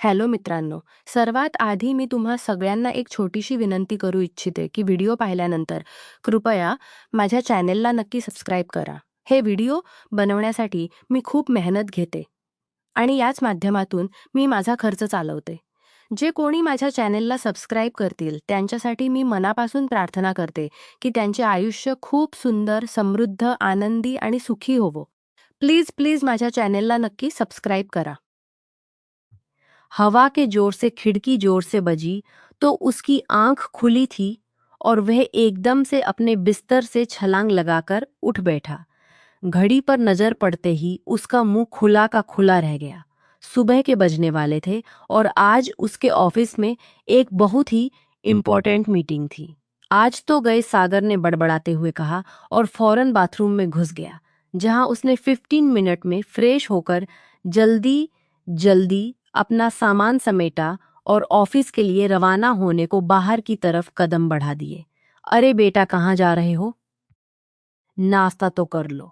Hello मित्रांनो, सर्वात आधी मी तुम्हा सगळ्यांना एक छोटीशी विनंती करू इच्छिते की व्हिडिओ पाहिल्यानंतर कृपया माझ्या चॅनेलला नक्की सबस्क्राईब करा. हे व्हिडिओ बनवण्यासाठी मी खूप मेहनत घेते आणि याच माध्यमातून मी माझा खर्च चालवते. जे कोणी माझ्या चॅनेलला सबस्क्राईब करतील त्यांच्यासाठी मी मनापासून प्रार्थना करते की त्यांचे आयुष्य खूप सुंदर, समृद्ध, आनंदी आणि सुखी होवो. प्लीज प्लीज माझ्या चॅनेलला नक्की सबस्क्राईब करा. हवा के जोर से खिड़की जोर से बजी तो उसकी आंख खुली थी और वह एकदम से अपने बिस्तर से छलांग लगाकर उठ बैठा। घड़ी पर नजर पड़ते ही उसका मुंह खुला का खुला रह गया। सुबह के बजने वाले थे और आज उसके ऑफिस में एक बहुत ही इम्पोर्टेंट मीटिंग थी। आज तो गए, सागर ने बड़बड़ाते हुए कहा और फौरन बाथरूम में घुस गया, जहां उसने 15 मिनट में फ्रेश होकर जल्दी जल्दी अपना सामान समेटा और ऑफिस के लिए रवाना होने को बाहर की तरफ कदम बढ़ा दिए। अरे बेटा, कहाँ जा रहे हो? नाश्ता तो कर लो,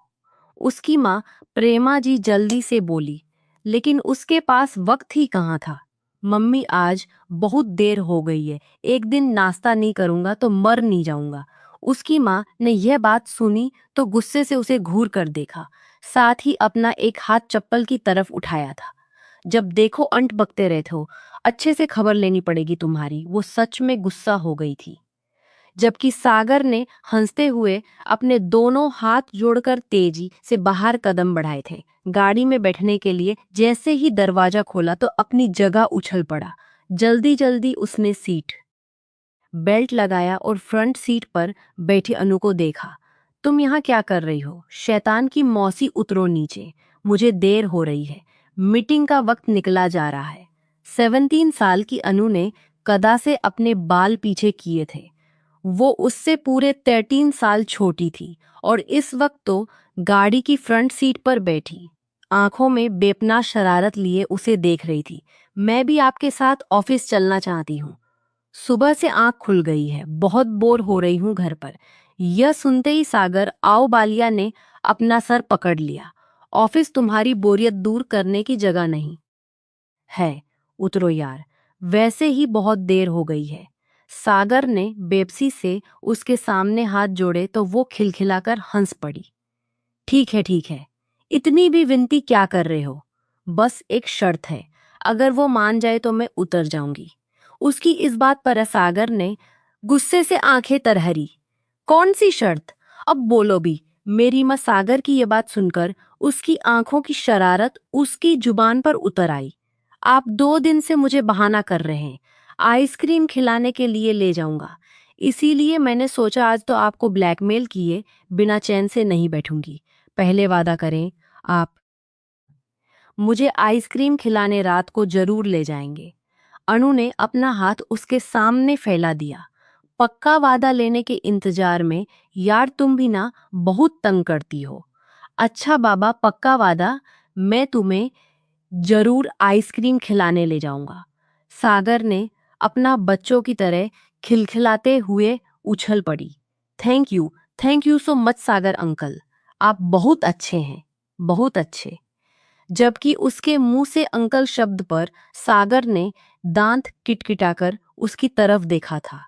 उसकी माँ प्रेमा जी जल्दी से बोली। लेकिन उसके पास वक्त ही कहाँ था। मम्मी, आज बहुत देर हो गई है, एक दिन नाश्ता नहीं करूंगा तो मर नहीं जाऊंगा। उसकी माँ ने यह बात सुनी तो गुस्से से उसे घूर कर देखा, साथ ही अपना एक हाथ चप्पल की तरफ उठाया था। जब देखो अंट बकते रहते हो, अच्छे से खबर लेनी पड़ेगी तुम्हारी। वो सच में गुस्सा हो गई थी। जबकि सागर ने हंसते हुए अपने दोनों हाथ जोड़कर तेजी से बाहर कदम बढ़ाए थे। गाड़ी में बैठने के लिए जैसे ही दरवाजा खोला तो अपनी जगह उछल पड़ा। जल्दी जल्दी उसने सीट बेल्ट लगाया और फ्रंट सीट पर बैठी अनु को देखा। तुम यहाँ क्या कर रही हो? शैतान की मौसी, उतरो नीचे, मुझे देर हो रही है, मीटिंग का वक्त निकला जा रहा है। 17 साल की अनु ने कदा से अपने बाल पीछे किए थे। वो उससे पूरे 13 साल छोटी थी और इस वक्त तो गाड़ी की फ्रंट सीट पर बैठी आंखों में बेपनाह शरारत लिए उसे देख रही थी। मैं भी आपके साथ ऑफिस चलना चाहती हूँ। सुबह से आंख खुल गई है, बहुत बोर हो रही हूँ घर पर। यह सुनते ही सागर आओ बालिया ने अपना सर पकड़ लिया। ऑफिस तुम्हारी बोरियत दूर करने की जगह नहीं है, उतरो यार, वैसे ही बहुत देर हो गई है। सागर ने बेबसी से उसके सामने हाथ जोड़े तो वो खिलखिलाकर हंस पड़ी। ठीक है, इतनी भी विनती क्या कर रहे हो? बस एक शर्त है, अगर वो मान जाए तो मैं उतर जाऊंगी। उसकी इस बात पर सागर ने गुस्से से आंखें तरहरी। कौन सी शर्त? अब बोलो भी। मेरी माँ सागर की ये बात सुनकर उसकी आंखों की शरारत उसकी जुबान पर उतर आई। आप 2 दिन से मुझे बहाना कर रहे हैं, आइसक्रीम खिलाने के लिए ले जाऊंगा, इसीलिए मैंने सोचा आज तो आपको ब्लैकमेल किए बिना चैन से नहीं बैठूंगी। पहले वादा करें, आप मुझे आइसक्रीम खिलाने रात को जरूर ले जाएंगे। अनु ने अपना हाथ उसके सामने फैला दिया। पक्का वादा लेने के इंतजार में, यार तुम भी ना बहुत तंग करती हो। अच्छा बाबा, पक्का वादा, मैं तुम्हें जरूर आइसक्रीम खिलाने ले जाऊंगा। सागर ने अपना बच्चों की तरह खिलखिलाते हुए उछल पड़ी। Thank you, thank you so much Sagar uncle, आप बहुत अच्छे हैं, बहुत अच्छे। जबकि उसके मुंह से अंकल शब्द पर सागर ने दांत किटकिटाकर उसकी तरफ देखा था।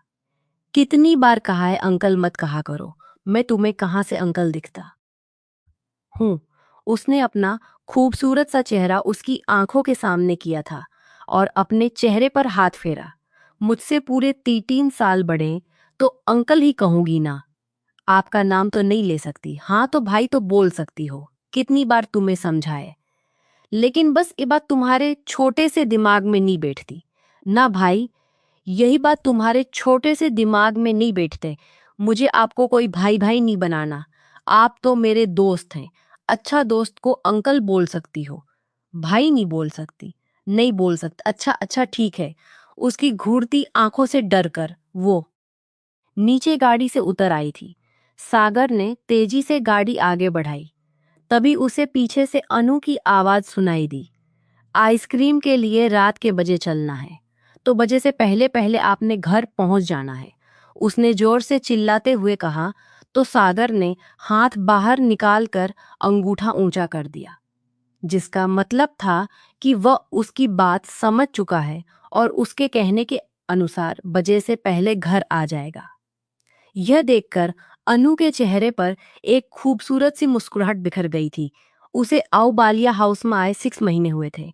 कितनी बार कहा है अंकल मत कहा करो, मैं तुम्हें कहाँ से अंकल दिखता हूँ। उसने अपना खूबसूरत सा चेहरा उसकी आंखों के सामने किया था और अपने चेहरे पर हाथ फेरा। मुझसे पूरे 3 साल बड़े तो अंकल ही कहूंगी ना, आपका नाम तो नहीं ले सकती। हाँ तो भाई तो बोल सकती हो, कितनी बार तुम्हें समझाए, लेकिन बस ये बात तुम्हारे छोटे से दिमाग में नहीं बैठती ना भाई। यही बात तुम्हारे छोटे से दिमाग में नहीं बैठते। मुझे आपको कोई भाई भाई नहीं बनाना, आप तो मेरे दोस्त हैं। अच्छा, दोस्त को अंकल बोल सकती हो, भाई नहीं बोल सकती। नहीं बोल सकता, अच्छा अच्छा ठीक है। उसकी घूरती आंखों से डरकर वो नीचे गाड़ी से उतर आई थी। सागर ने तेजी से गाड़ी आगे बढ़ाई। तभी उसे पीछे से अनु की आवाज सुनाई दी। आइसक्रीम के लिए रात के बजे चलना है, तो बजे से पहले पहले आपने घर पहुंच जाना है, उसने जोर से चिल्लाते हुए कहा। तो सागर ने हाथ बाहर निकालकर अंगूठा ऊंचा कर दिया। जिसका मतलब था कि वह उसकी बात समझ चुका है और उसके कहने के अनुसार बजे से पहले घर आ जाएगा। यह देखकर अनु के चेहरे पर एक खूबसूरत सी मुस्कुराहट बिखर गई थी। उसे आउबालिया हाउस में आए 6 महीने हुए थे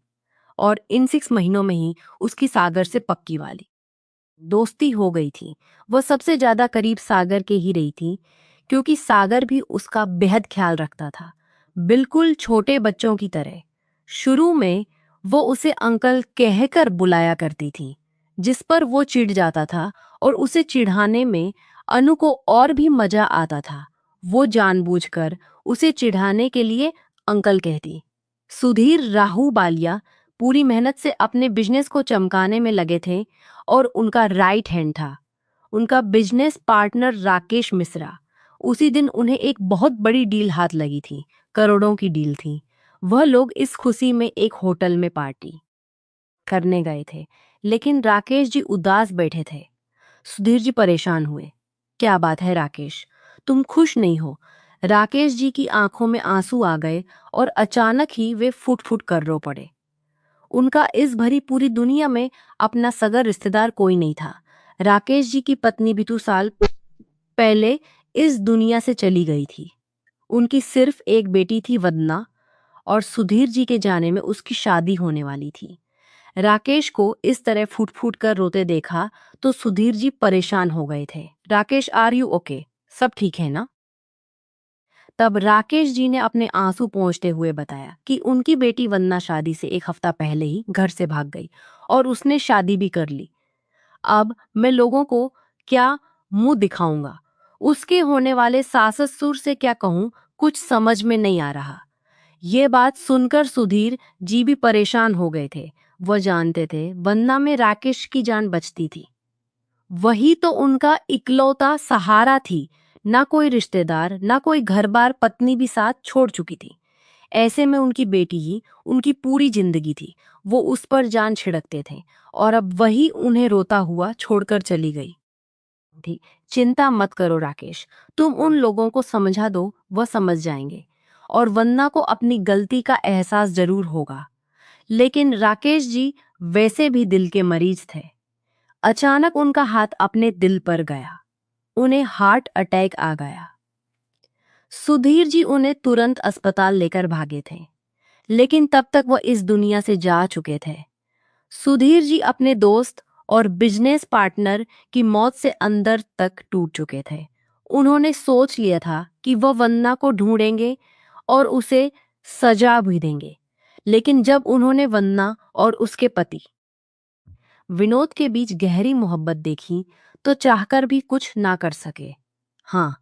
और इन 6 महीनों में ही उसकी सागर से पक्की वाली दोस्ती हो गई थी। वह सबसे ज्यादा करीब सागर के ही रही थी, क्योंकि सागर भी उसका बेहद ख्याल रखता था, बिल्कुल छोटे बच्चों की तरह। शुरू में वो उसे अंकल कहकर बुलाया करती थी, जिस पर वो चिढ़ जाता था और उसे चिढ़ाने में अनु को और भी मजा आता था। वो जानबूझकर उसे चिढ़ाने के लिए अंकल कहती। सुधीर राहू बालिया पूरी मेहनत से अपने बिजनेस को चमकाने में लगे थे और उनका राइट हैंड था उनका बिजनेस पार्टनर राकेश मिश्रा। उसी दिन उन्हें एक बहुत बड़ी डील हाथ लगी थी, करोड़ों की डील थी। वह लोग इस खुशी में एक होटल में पार्टी करने गए थे, लेकिन राकेश जी उदास बैठे थे। सुधीर जी परेशान हुए। क्या बात है राकेश, तुम खुश नहीं हो? राकेश जी की आंखों में आंसू आ गए और अचानक ही वे फुट फुट कर रो पड़े। उनका इस भरी पूरी दुनिया में अपना सगा रिश्तेदार कोई नहीं था। राकेश जी की पत्नी भी 2 साल पहले इस दुनिया से चली गई थी। उनकी सिर्फ एक बेटी थी वदना, और सुधीर जी के जाने में उसकी शादी होने वाली थी। राकेश को इस तरह फूट फूट कर रोते देखा तो सुधीर जी परेशान हो गए थे। Rakesh, are you okay? सब ठीक है ना? तब राकेश जी ने अपने आंसू पोंछते हुए बताया कि उनकी बेटी वंदना शादी से 1 हफ्ता पहले ही घर से भाग गई और उसने शादी भी कर ली। अब मैं लोगों को क्या मुंह दिखाऊंगा? उसके होने वाले सास ससुर से क्या कहूं? कुछ समझ में नहीं आ रहा। ये बात सुनकर सुधीर जी भी परेशान हो गए थे। वह जानते थे वंदना में राकेश की जान बचती थी। वही तो उनका इकलौता सहारा थी। ना कोई रिश्तेदार, ना कोई घर बार, पत्नी भी साथ छोड़ चुकी थी। ऐसे में उनकी बेटी ही उनकी पूरी जिंदगी थी। वो उस पर जान छिड़कते थे और अब वही उन्हें रोता हुआ छोड़कर चली गई थी। चिंता मत करो राकेश, तुम उन लोगों को समझा दो, वह समझ जाएंगे और वंदना को अपनी गलती का एहसास जरूर होगा। लेकिन राकेश जी वैसे भी दिल के मरीज थे। अचानक उनका हाथ अपने दिल पर गया। उन्हें हार्ट अटैक आ गया। सुधीर जी उन्हें तुरंत अस्पताल लेकर भागे थे, लेकिन तब तक वह इस दुनिया से जा चुके थे। सुधीर जी अपने दोस्त और बिजनेस पार्टनर की मौत से अंदर तक टूट चुके थे। उन्होंने सोच लिया था कि वह वंदना को ढूंढेंगे और उसे सजा भी देंगे, लेकिन जब उन्होंने वंदना और उसके पति विनोद के बीच गहरी मोहब्बत देखी तो चाहकर भी कुछ ना कर सके। हाँ,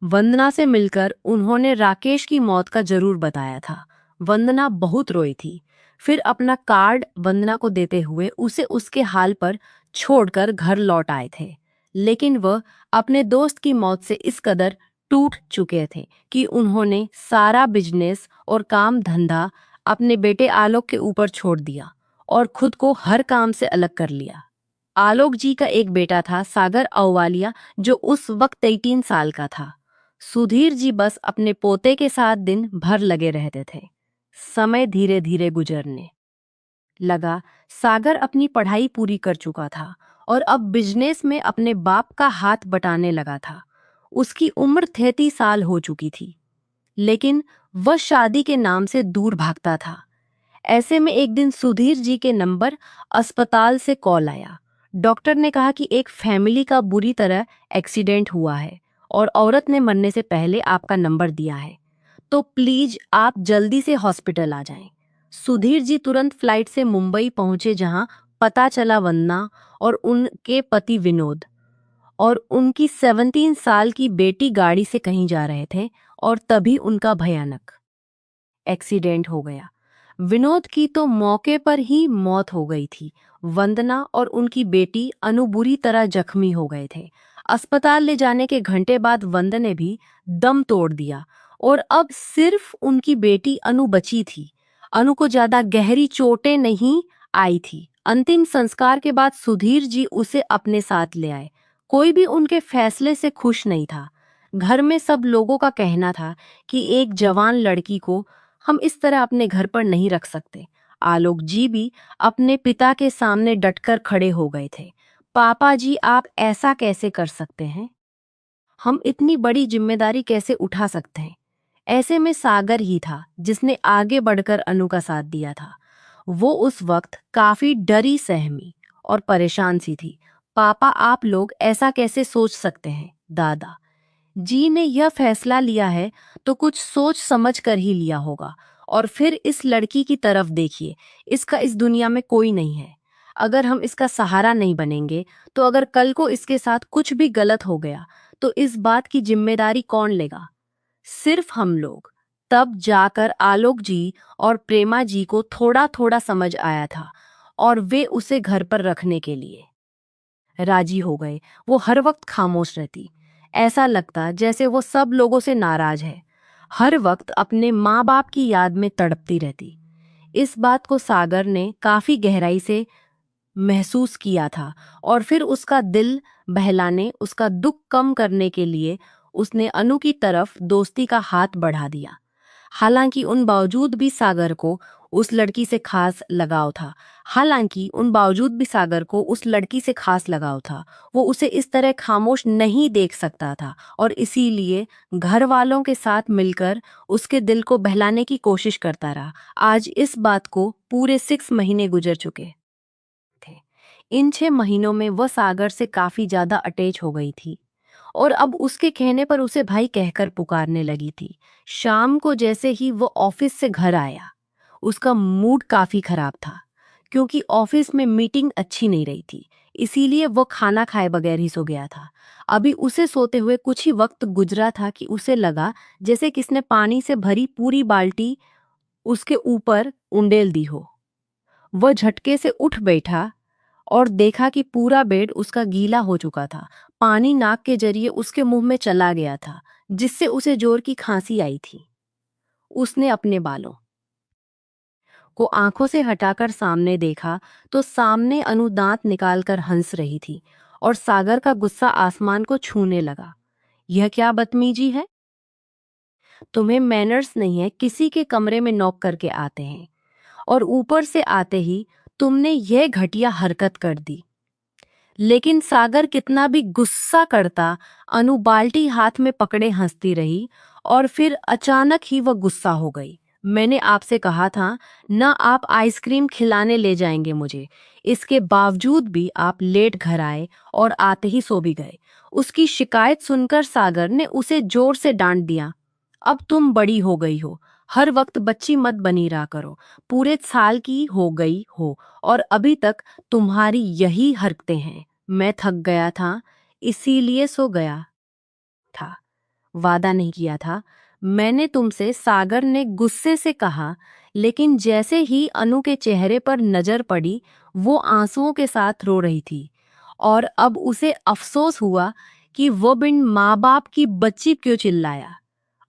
वंदना से मिलकर उन्होंने राकेश की मौत का जरूर बताया था। वंदना बहुत रोई थी। फिर अपना कार्ड वंदना को देते हुए उसे उसके हाल पर छोड़कर घर लौट आए थे। लेकिन वह अपने दोस्त की मौत से इस कदर टूट चुके थे कि उन्होंने सारा बिजनेस और काम धंधा अपने बेटे आलोक के ऊपर छोड़ दिया और खुद को हर काम से अलग कर लिया। आलोक जी का एक बेटा था, सागर अहवालिया, जो उस वक्त 18 साल का था। सुधीर जी बस अपने पोते के साथ दिन भर लगे रहते थे। समय धीरे धीरे गुजरने लगा। सागर अपनी पढ़ाई पूरी कर चुका था और अब बिजनेस में अपने बाप का हाथ बटाने लगा था। उसकी उम्र 33 साल हो चुकी थी, लेकिन वह शादी के नाम से दूर भागता था। ऐसे में एक दिन सुधीर जी के नंबर अस्पताल से कॉल आया। डॉक्टर ने कहा कि एक फैमिली का बुरी तरह एक्सीडेंट हुआ है और औरत ने मरने से पहले आपका नंबर दिया है, तो प्लीज आप जल्दी से हॉस्पिटल आ जाएं। सुधीर जी तुरंत फ्लाइट से मुंबई पहुंचे, जहां पता चला वंदना और उनके पति विनोद और उनकी 17 साल की बेटी गाड़ी से कहीं जा रहे थे और तभी उनका भयानक एक्सीडेंट हो गया। विनोद की तो मौके पर ही मौत हो गई थी। वंदना और उनकी बेटी अनु बुरी तरह जख्मी हो गए थे। अस्पताल ले जाने के घंटे बाद वंदना ने भी दम तोड़ दिया और अब सिर्फ उनकी बेटी अनु बची थी। अनु को ज्यादा गहरी चोटें नहीं आई थी। अंतिम संस्कार के बाद सुधीर जी उसे अपने साथ ले आए। कोई भी उनके फैसले से खुश नहीं था। घर में सब लोगों का कहना था कि एक जवान लड़की को हम इस तरह अपने घर पर नहीं रख सकते। आलोक जी भी अपने पिता के सामने डटकर खड़े हो गए थे। पापा जी, आप ऐसा कैसे कर सकते हैं? हम इतनी बड़ी जिम्मेदारी कैसे उठा सकते हैं? ऐसे में सागर ही था जिसने आगे बढ़कर अनु का साथ दिया था। वो उस वक्त काफी डरी सहमी और परेशान सी थी। पापा, आप लोग ऐसा कैसे सोच सकते हैं? दादा जी ने यह फैसला लिया है तो कुछ सोच समझ कर ही लिया होगा। और फिर इस लड़की की तरफ देखिए, इसका इस दुनिया में कोई नहीं है। अगर हम इसका सहारा नहीं बनेंगे तो अगर कल को इसके साथ कुछ भी गलत हो गया तो इस बात की जिम्मेदारी कौन लेगा? सिर्फ हम लोग। तब जाकर आलोक जी और प्रेमा जी को थोड़ा थोड़ा समझ आया था और वे उसे घर पर रखने के लिए राजी हो गए। वो हर वक्त खामोश रहती, ऐसा लगता जैसे वो सब लोगों से नाराज है, हर वक्त अपने माँ बाप की याद में तड़पती रहती। इस बात को सागर ने काफी गहराई से महसूस किया था और फिर उसका दिल बहलाने, उसका दुख कम करने के लिए उसने अनु की तरफ दोस्ती का हाथ बढ़ा दिया। हालांकि उन बावजूद भी सागर को उस लड़की से खास लगाव था। वो उसे इस तरह खामोश नहीं देख सकता था और इसीलिए घर वालों के साथ मिलकर उसके दिल को बहलाने की कोशिश करता रहा। आज इस बात को पूरे 6 महीने गुजर चुके थे। इन 6 महीनों में वह सागर से काफी ज्यादा अटैच हो गई थी और अब उसके कहने पर उसे भाई कहकर पुकारने लगी थी। शाम को जैसे ही वो ऑफिस से घर आया, उसका मूड काफी खराब था क्योंकि ऑफिस में मीटिंग अच्छी नहीं रही थी। इसीलिए वो खाना खाए बगैर ही सो गया था। अभी उसे सोते हुए कुछ ही वक्त गुजरा था कि उसे लगा जैसे किसने पानी से भरी पूरी बाल्टी उसके ऊपर उंडेल दी हो। वह झटके से उठ बैठा और देखा कि पूरा बेड उसका गीला हो चुका था। पानी नाक के जरिए उसके मुंह में चला गया था, जिससे उसे जोर की खांसी आई थी। उसने अपने बालों को आंखों से हटाकर सामने देखा तो सामने अनु दांत निकालकर हंस रही थी और सागर का गुस्सा आसमान को छूने लगा। यह क्या बदतमीजी है? तुम्हें मैनर्स नहीं है, किसी के कमरे में नॉक करके आते हैं और ऊपर से आते ही तुमने यह घटिया हरकत कर दी। लेकिन सागर कितना भी गुस्सा करता, अनु बाल्टी हाथ में पकड़े हंसती रही और फिर अचानक ही वह गुस्सा हो गई। मैंने आपसे कहा था न, आप आइसक्रीम खिलाने ले जाएंगे मुझे। इसके बावजूद भी आप लेट घर आए और आते ही सो भी गए। उसकी शिकायत सुनकर सागर ने उसे जोर से डांट दिया। अब तुम बड़ी हो गई हो, हर वक्त बच्ची मत बनी रहा करो। पूरे साल की हो गई हो और अभी तक तुम्हारी यही हरकतें हैं। मैं थक गया था, इसीलिए सो गया था। वादा नहीं किया था मैंने तुमसे, सागर ने गुस्से से कहा। लेकिन जैसे ही अनु के चेहरे पर नजर पड़ी, वो आंसुओं के साथ रो रही थी और अब उसे अफसोस हुआ कि वो बिन माँ बाप की बच्ची क्यों चिल्लाया।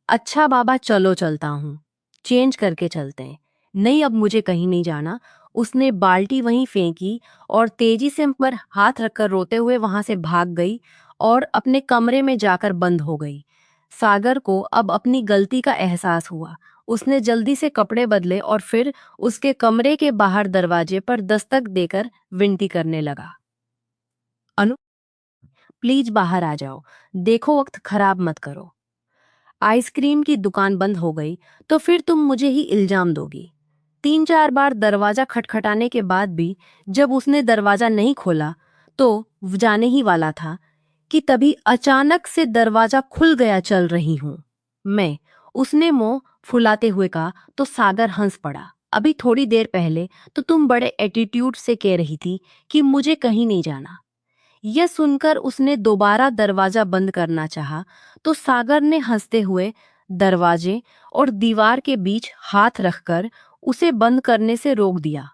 अच्छा बाबा, चलो चलता हूँ, चेंज करके चलते हैं। नहीं, अब मुझे कहीं नहीं जाना। उसने बाल्टी वहीं फेंकी और तेजी से हम पर हाथ रखकर रोते हुए वहां से भाग गई और अपने कमरे में जाकर बंद हो गई। सागर को अब अपनी गलती का एहसास हुआ। उसने जल्दी से कपड़े बदले और फिर उसके कमरे के बाहर दरवाजे पर दस्तक देकर विनती करने लगा। अनु, प्लीज बाहर आ जाओ, देखो वक्त खराब मत करो। आइसक्रीम की दुकान बंद हो गई तो फिर तुम मुझे ही इल्जाम दोगी। 3-4 बार दरवाजा खटखटाने के बाद भी जब उसने दरवाजा नहीं खोला तो जाने ही वाला था कि तभी अचानक से दरवाजा खुल गया। चल रही हूं मैं, उसने मुंह फुलाते हुए कहा तो सागर हंस पड़ा। अभी थोड़ी देर पहले तो तुम बड़े एटीट्यूड से कह रही थी कि मुझे कहीं नहीं जाना। यह सुनकर उसने दोबारा दरवाजा बंद करना चाहा तो सागर ने हंसते हुए दरवाजे और दीवार के बीच हाथ रखकर उसे बंद करने से रोक दिया।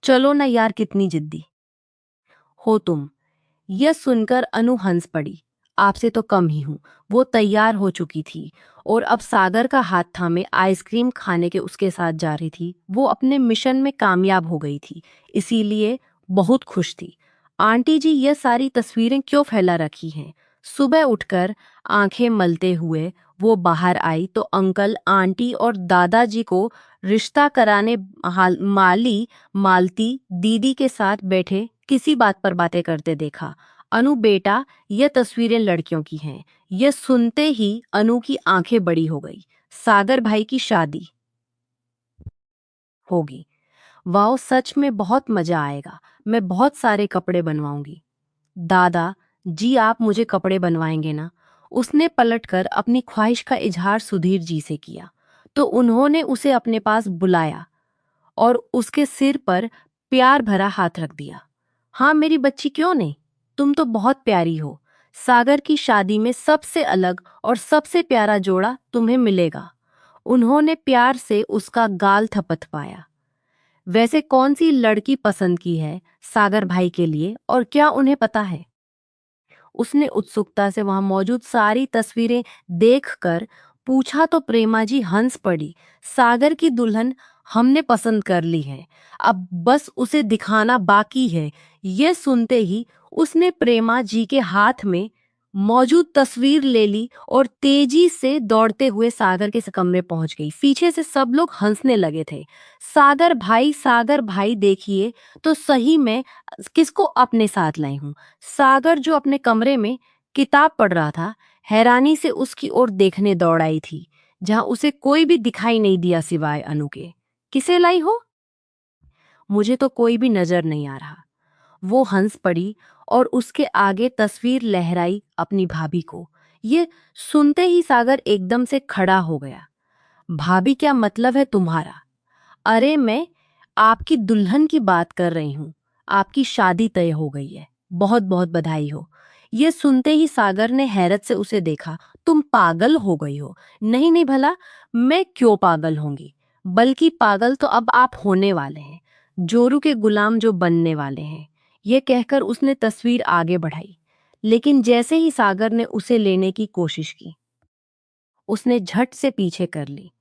चलो ना यार, कितनी जिद्दी हो तुम। यह सुनकर अनु हंस पड़ी। आपसे तो कम ही हूं। वो तैयार हो चुकी थी और अब सागर का हाथ थामे आइसक्रीम खाने के उसके साथ जा रही थी। वो अपने मिशन में कामयाब हो गई थी, इसीलिए बहुत खुश थी। आंटी जी, ये सारी तस्वीरें क्यों फैला रखी हैं? सुबह उठकर आंखें मलते हुए वो बाहर आई तो अंकल आंटी और दादाजी को रिश्ता कराने माली मालती दीदी के साथ बैठे किसी बात पर बातें करते देखा। अनु बेटा, ये तस्वीरें लड़कियों की हैं। ये सुनते ही अनु की आंखें बड़ी हो गई। सागर भाई की शादी होगी। वाओ, सच में बहुत मजा आएगा। मैं बहुत सारे कपड़े बनवाऊंगी। दादा जी, आप मुझे कपड़े बनवाएंगे ना? उसने पलटकर अपनी ख्वाहिश का इजहार सुधीर जी से किया तो उन्होंने उसे अपने पास बुलाया और उसके सिर पर प्यार भरा हाथ रख दिया। हाँ मेरी बच्ची, क्यों नहीं, तुम तो बहुत प्यारी हो। सागर की शादी में सबसे अलग और सबसे प्यारा जोड़ा तुम्हें मिलेगा। उन्होंने प्यार से उसका गाल थपथपाया। वैसे कौन सी लड़की पसंद की है सागर भाई के लिए, और क्या उन्हें पता है? उसने उत्सुकता से वहां मौजूद सारी तस्वीरें देखकर पूछा तो प्रेमा जी हंस पड़ी। सागर की दुल्हन हमने पसंद कर ली है, अब बस उसे दिखाना बाकी है। ये सुनते ही उसने प्रेमा जी के हाथ में मौजूद तस्वीर ले ली और तेजी से दौड़ते हुए सागर के कमरे पहुंच गई। पीछे से सब लोग हंसने लगे थे। सागर भाई देखिए तो सही में किसको अपने साथ लाई हूं। सागर, जो अपने कमरे में किताब पढ़ रहा था, हैरानी से उसकी ओर देखने दौड़ आई थी, जहां उसे कोई भी दिखाई नहीं दिया सिवाय अनु के। किसे लाई हो? मुझे तो कोई भी नजर नहीं आ रहा। वो हंस पड़ी और उसके आगे तस्वीर लहराई अपनी भाभी को। ये सुनते ही सागर एकदम से खड़ा हो गया। भाभी, क्या मतलब है तुम्हारा? अरे मैं आपकी दुल्हन की बात कर रही हूँ। आपकी शादी तय हो गई है, बहुत बहुत बधाई हो। ये सुनते ही सागर ने हैरत से उसे देखा। तुम पागल हो गई हो? नहीं नहीं भला, मैं क्यों पागल होंगी, बल्कि पागल तो अब आप होने वाले हैं, जोरू के गुलाम जो बनने वाले हैं। ये कहकर उसने तस्वीर आगे बढ़ाई, लेकिन जैसे ही सागर ने उसे लेने की कोशिश की, उसने झट से पीछे कर ली।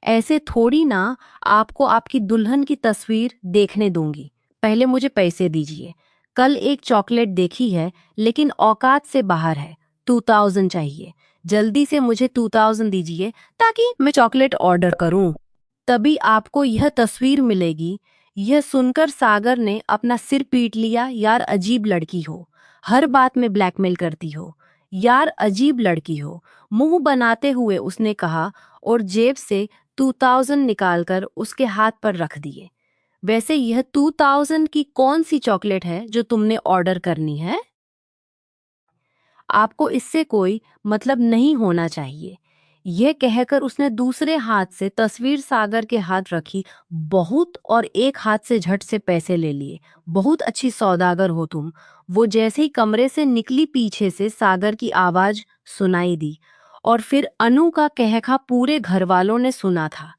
ऐसे थोड़ी ना आपको आपकी दुल्हन की तस्वीर देखने दूंगी। पहले मुझे पैसे दीजिए। कल एक चॉकलेट देखी है, लेकिन औकात से बाहर है। 2000 चाहिए। जल्दी से मुझे 2000 दीजिए ताकि मैं चॉकलेट ऑर्डर करूं। तभी आपको यह तस्वीर मिलेगी। यह सुनकर सागर ने अपना सिर पीट लिया। यार अजीब लड़की हो, हर बात में ब्लैकमेल करती हो। यार अजीब लड़की हो, मुंह बनाते हुए उसने कहा और जेब से 2000 निकालकर उसके हाथ पर रख दिए। वैसे यह 2000 की कौन सी चॉकलेट है जो तुमने ऑर्डर करनी है? आपको इससे कोई मतलब नहीं होना चाहिए। यह कहकर उसने दूसरे हाथ से तस्वीर सागर के हाथ रखी, बहुत, और एक हाथ से झट से पैसे ले लिए। बहुत अच्छी सौदागर हो तुम। वो जैसे ही कमरे से निकली, पीछे से सागर की आवाज सुनाई दी और फिर अनु का कहका पूरे घर वालों ने सुना था,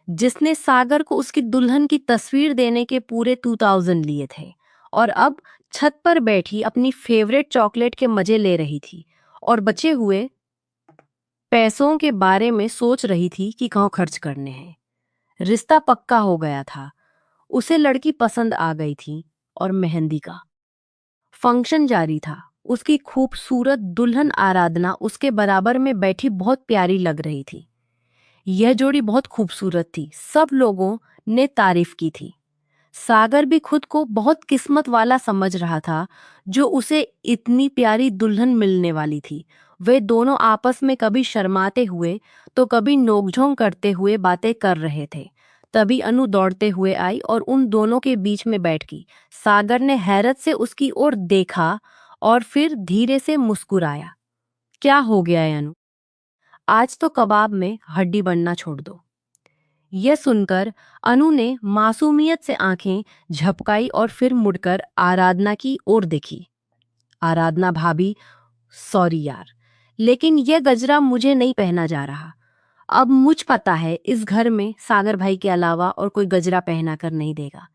जिसने सागर को उसकी दुल्हन की तस्वीर देने के पूरे 2000 लिए थे और अब छत पर बैठी अपनी फेवरेट चॉकलेट के मजे ले रही थी और बचे हुए पैसों के बारे में सोच रही थी कि कहाँ खर्च करने हैं। रिश्ता पक्का हो गया था। उसे लड़की पसंद आ गई थी और मेहंदी का फंक्शन जारी था। उसकी खूबसूरत दुल्हन आराधना उसके बराबर में बैठी बहुत प्यारी लग रही थी। यह जोड़ी बहुत खूबसूरत थी, सब लोगों ने तारीफ की थी। सागर भी खुद को बहुत किस्मत वाला समझ रहा था जो उसे इतनी प्यारी दुल्हन मिलने वाली थी। वे दोनों आपस में कभी शर्माते हुए तो कभी नोकझोंक करते हुए बातें कर रहे थे। तभी अनु दौड़ते हुए आई और उन दोनों के बीच में बैठ गई। सागर ने हैरत से उसकी ओर देखा और फिर धीरे से मुस्कुराया। क्या हो गया है अनु? आज तो कबाब में हड्डी बनना छोड़ दो। यह सुनकर अनु ने मासूमियत से आंखें झपकाई और फिर मुड़कर आराधना की ओर देखी। आराधना भाभी, सॉरी यार, लेकिन यह गजरा मुझे नहीं पहना जा रहा। अब मुझ पता है इस घर में सागर भाई के अलावा और कोई गजरा पहना कर नहीं देगा,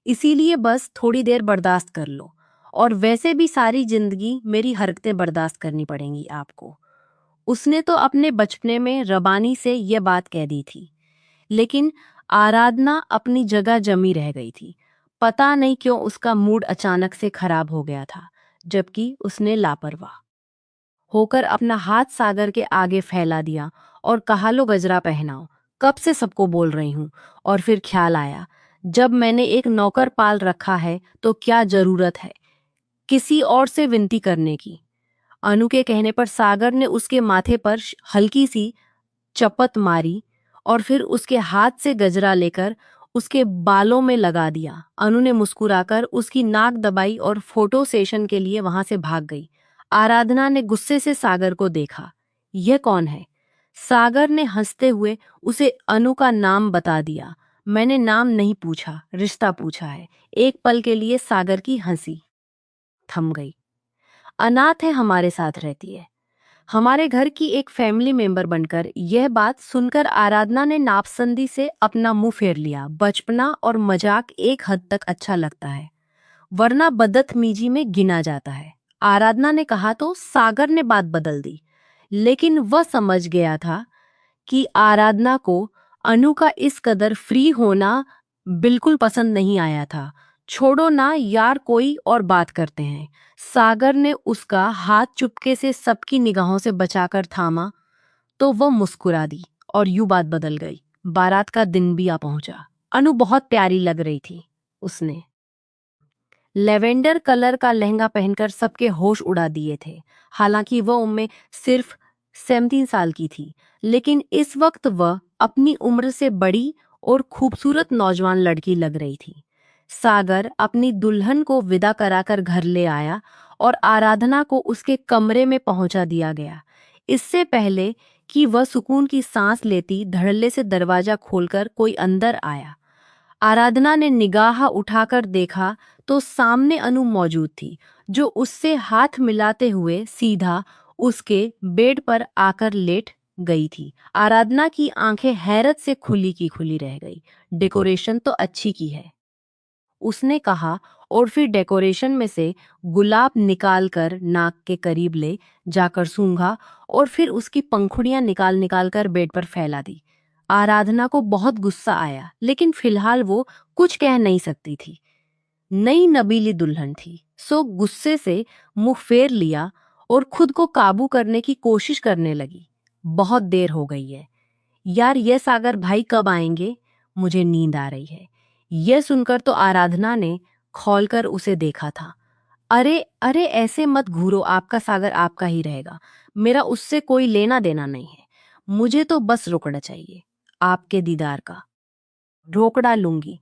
इसीलिए बस थोड़ी देर बर्दाश्त कर लो। और वैसे भी सारी जिंदगी मेरी हरकतें बर्दाश्त करनी पड़ेंगी आपको। उसने तो अपने बचपने में रबानी से यह बात कह दी थी, लेकिन आराधना अपनी जगह जमी रह गई थी। पता नहीं क्यों उसका मूड अचानक से खराब हो गया था, जबकि उसने लापरवाह होकर अपना हाथ सागर के आगे फैला दिया और कहा, लो गजरा पहनाओ, कब से सबको बोल रही हूँ। और फिर ख्याल आया, जब मैंने एक नौकर पाल रखा है तो क्या जरूरत है किसी और से विनती करने की। अनु के कहने पर सागर ने उसके माथे पर हल्की सी चपत मारी और फिर उसके हाथ से गजरा लेकर उसके बालों में लगा दिया। अनु ने मुस्कुराकर उसकी नाक दबाई और फोटो सेशन के लिए वहां से भाग गई। आराधना ने गुस्से से सागर को देखा। यह कौन है? सागर ने हंसते हुए उसे अनु का नाम बता दिया। मैंने नाम नहीं पूछा, रिश्ता पूछा है। एक पल के लिए सागर की हंसी थम गई। अनाथ है, हमारे साथ रहती है, हमारे घर की एक फैमिली मेंबर बनकर। यह बात सुनकर आराधना ने नापसंदी से अपना मुंह फेर लिया। बचपना और मजाक एक हद तक अच्छा लगता है, वरना बदतमीजी में गिना जाता है, आराधना ने कहा तो सागर ने बात बदल दी। लेकिन वह समझ गया था कि आराधना को अनु का इस कदर फ्री होना बिल्कुल पसंद नहीं आया था। छोड़ो ना यार, कोई और बात करते हैं। सागर ने उसका हाथ चुपके से सबकी निगाहों से बचाकर थामा तो वह मुस्कुरा दी और यूं बात बदल गई। बारात का दिन भी आ पहुंचा। अनु बहुत प्यारी लग रही थी। उसने लेवेंडर कलर का लहंगा पहनकर सबके होश उड़ा दिए थे। हालांकि वह उम्र सिर्फ 17 साल की थी, लेकिन इस वक्त वह अपनी उम्र से बड़ी और खूबसूरत नौजवान लड़की लग रही थी। सागर अपनी दुल्हन को विदा कराकर घर ले आया और आराधना को उसके कमरे में पहुंचा दिया गया। इससे पहले कि वह सुकून की सांस लेती, धड़ल्ले से दरवाजा खोलकर कोई अंदर आया। आराधना ने निगाह उठाकर देखा तो सामने अनु मौजूद थी, जो उससे हाथ मिलाते हुए सीधा उसके बेड पर आकर लेट गई थी। आराधना की आंखें हैरत से खुली की खुली रह गई। डेकोरेशन तो अच्छी की है, उसने कहा और फिर डेकोरेशन में से गुलाब निकाल कर नाक के करीब ले जाकर सूंघा और फिर उसकी पंखुड़ियां निकाल निकाल कर बेड पर फैला दी। आराधना को बहुत गुस्सा आया, लेकिन फिलहाल वो कुछ कह नहीं सकती थी। नई नबीली दुल्हन थी, सो गुस्से से मुंह फेर लिया और खुद को काबू करने की कोशिश करने लगी। बहुत देर हो गई है यार, ये सागर भाई कब आएंगे? मुझे नींद आ रही है। यह सुनकर तो आराधना ने खोलकर उसे देखा था। अरे अरे, ऐसे मत घूरो, आपका सागर आपका ही रहेगा, मेरा उससे कोई लेना देना नहीं है। मुझे तो बस रोकड़ा चाहिए, आपके दीदार का रोकड़ा लूंगी।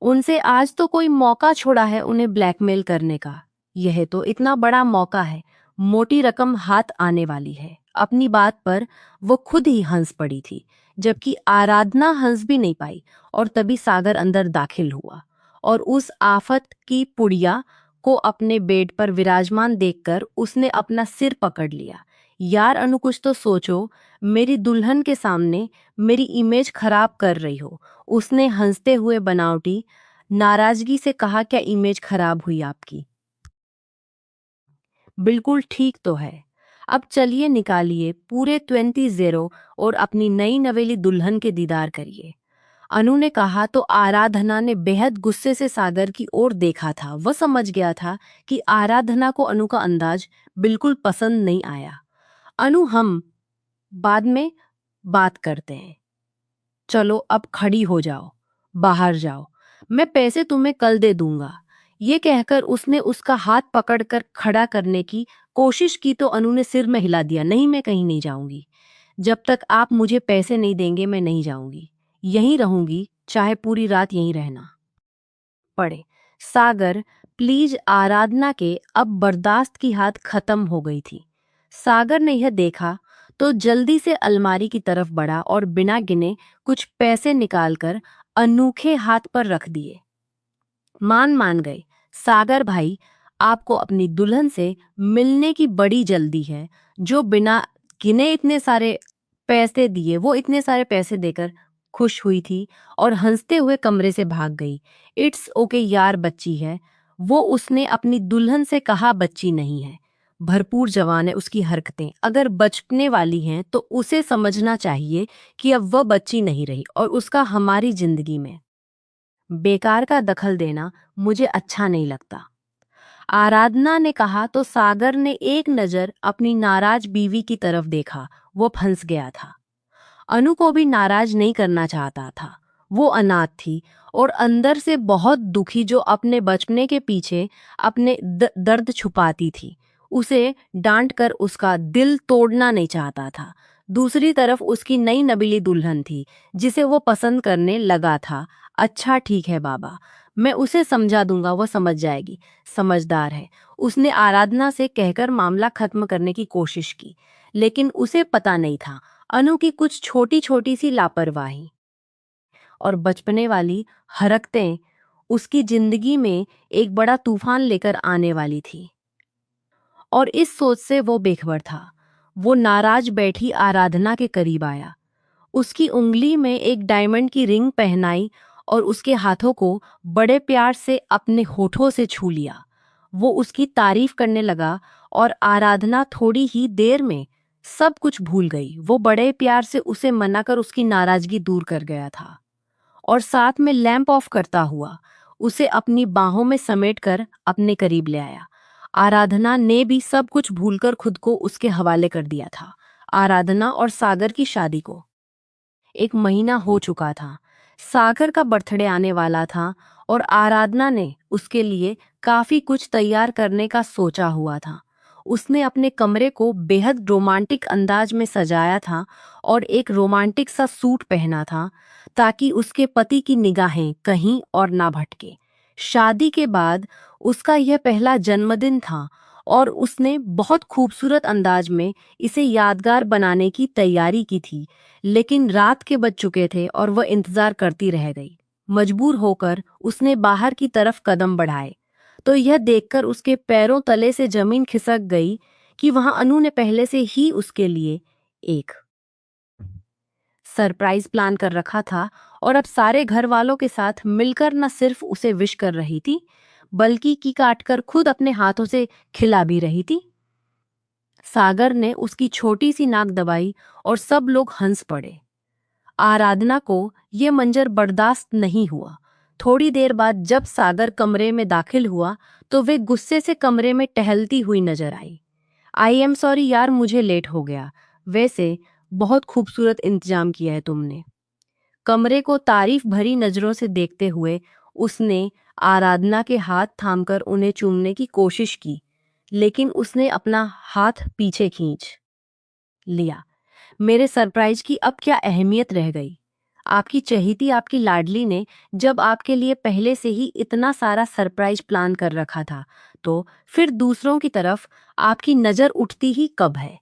उनसे आज तो कोई मौका छोड़ा है उन्हें ब्लैकमेल करने का। यह तो इतना बड़ा मौका है, मोटी रकम हाथ आने वाली है। अपनी बात पर वो खुद ही हंस पड़ी थी, जबकि आराधना हंस भी नहीं पाई। और तभी सागर अंदर दाखिल हुआ और उस आफत की पुड़िया को अपने बेड पर विराजमान देखकर उसने अपना सिर पकड़ लिया। यार अनु, कुछ तो सोचो, मेरी दुल्हन के सामने मेरी इमेज खराब कर रही हो। उसने हंसते हुए बनावटी नाराजगी से कहा, क्या इमेज खराब हुई आपकी? बिल्कुल ठीक तो है। अब चलिए निकालिए पूरे 20 और अपनी नई नवेली दुल्हन के दीदार करिए। अनु ने कहा तो आराधना ने बेहद गुस्से से सागर की ओर देखा था। वह समझ गया था कि आराधना को अनु का अंदाज बिल्कुल पसंद नहीं आया। अनु, हम बाद में बात करते हैं, चलो अब खड़ी हो जाओ, बाहर जाओ, मैं पैसे तुम्हें कल दे दूंगा। ये कहकर उसने उसका हाथ पकड़कर खड़ा करने की कोशिश की तो अनु ने सिर में हिला दिया। नहीं, मैं कहीं नहीं जाऊंगी, जब तक आप मुझे पैसे नहीं देंगे मैं नहीं जाऊंगी, यहीं रहूंगी, चाहे पूरी रात यहीं रहना पड़े। सागर, प्लीज। आराधना के अब बर्दाश्त की हाथ खत्म हो गई थी। सागर ने यह देखा तो जल्दी से अलमारी की तरफ बढ़ा और बिना गिने कुछ पैसे निकालकर अनूठे हाथ पर रख दिए। मान गए सागर भाई, आपको अपनी दुल्हन से मिलने की बड़ी जल्दी है। जो बिना गिने इतने सारे पैसे दिए, वो इतने सारे पैसे देकर खुश हुई थी और हंसते हुए कमरे से भाग गई। इट्स ओके यार, बच्ची है वो, उसने अपनी दुल्हन से कहा। बच्ची नहीं है, भरपूर जवान है। उसकी हरकतें अगर बचपने वाली हैं तो उसे समझना चाहिए कि अब वह बच्ची नहीं रही और उसका हमारी जिंदगी में बेकार का दखल देना मुझे अच्छा नहीं लगता। आराधना ने कहा तो सागर ने एक नजर अपनी नाराज बीवी की तरफ देखा। वो फंस गया था। अनु को भी नाराज नहीं करना चाहता था। वो अनाथ थी और अंदर से बहुत दुखी, जो अपने बचपने के पीछे अपने दर्द छुपाती थी। उसे डांट कर उसका दिल तोड़ना नहीं चाहता था। दूसरी तरफ उसकी नई नबीली दुल्हन थी जिसे वो पसंद करने लगा था। अच्छा ठीक है बाबा, मैं उसे समझा दूंगा, वो समझ जाएगी, समझदार है। उसने आराधना से कहकर मामला खत्म करने की कोशिश की, लेकिन उसे पता नहीं था अनु की कुछ छोटी छोटी सी लापरवाही और बचपने वाली हरकतें उसकी जिंदगी में एक बड़ा तूफान लेकर आने वाली थी। और इस सोच से वो बेखबर था। वो नाराज बैठी आराधना के करीब आया, उसकी उंगली में एक डायमंड की रिंग पहनाई और उसके हाथों को बड़े प्यार से अपने होठों से छू लिया। वो उसकी तारीफ करने लगा और आराधना थोड़ी ही देर में सब कुछ भूल गई। वो बड़े प्यार से उसे मनाकर उसकी नाराजगी दूर कर गया था और साथ में लैंप ऑफ करता हुआ उसे अपनी बाहों में समेटकर अपने करीब ले आया। आराधना ने भी सब कुछ भूलकर खुद को उसके हवाले कर दिया था। आराधना और सागर की शादी को 1 महीना हो चुका था। सागर का बर्थडे आने वाला था और आराधना ने उसके लिए काफी कुछ तैयार करने का सोचा हुआ था। उसने अपने कमरे को बेहद रोमांटिक अंदाज में सजाया था और एक रोमांटिक सा सूट पहना था ताकि उसके पति की निगाहें कहीं और ना भटके। शादी के बाद उसका यह पहला जन्मदिन था और उसने बहुत खूबसूरत अंदाज में इसे यादगार बनाने की तैयारी की थी। लेकिन रात के बज चुके थे और वह इंतजार करती रह गई। मजबूर होकर उसने बाहर की तरफ कदम बढ़ाए तो यह देखकर उसके पैरों तले से जमीन खिसक गई कि वहां अनु ने पहले से ही उसके लिए एक सरप्राइज प्लान कर रखा था और अब सारे घर वालों के साथ मिलकर न सिर्फ उसे विश कर रही थी, बल्कि की काटकर खुद अपने हाथों से खिला भी रही थी। सागर ने उसकी छोटी सी नाक दबाई और सब लोग हंस पड़े। आराधना को ये मंजर बर्दाश्त नहीं हुआ। थोड़ी देर बाद जब सागर कमरे में दाखिल हुआ तो वे गुस्से से कमरे में टहलती हुई नजर आई एम सॉरी यार, मुझे लेट हो गया। वैसे बहुत खूबसूरत इंतजाम किया है तुमने। कमरे को तारीफ भरी नजरों से देखते हुए उसने आराधना के हाथ थामकर उन्हें चूमने की कोशिश की, लेकिन उसने अपना हाथ पीछे खींच लिया। मेरे सरप्राइज की अब क्या अहमियत रह गई? आपकी चहेती, आपकी लाडली ने जब आपके लिए पहले से ही इतना सारा सरप्राइज प्लान कर रखा था, तो फिर दूसरों की तरफ आपकी नजर उठती ही कब है?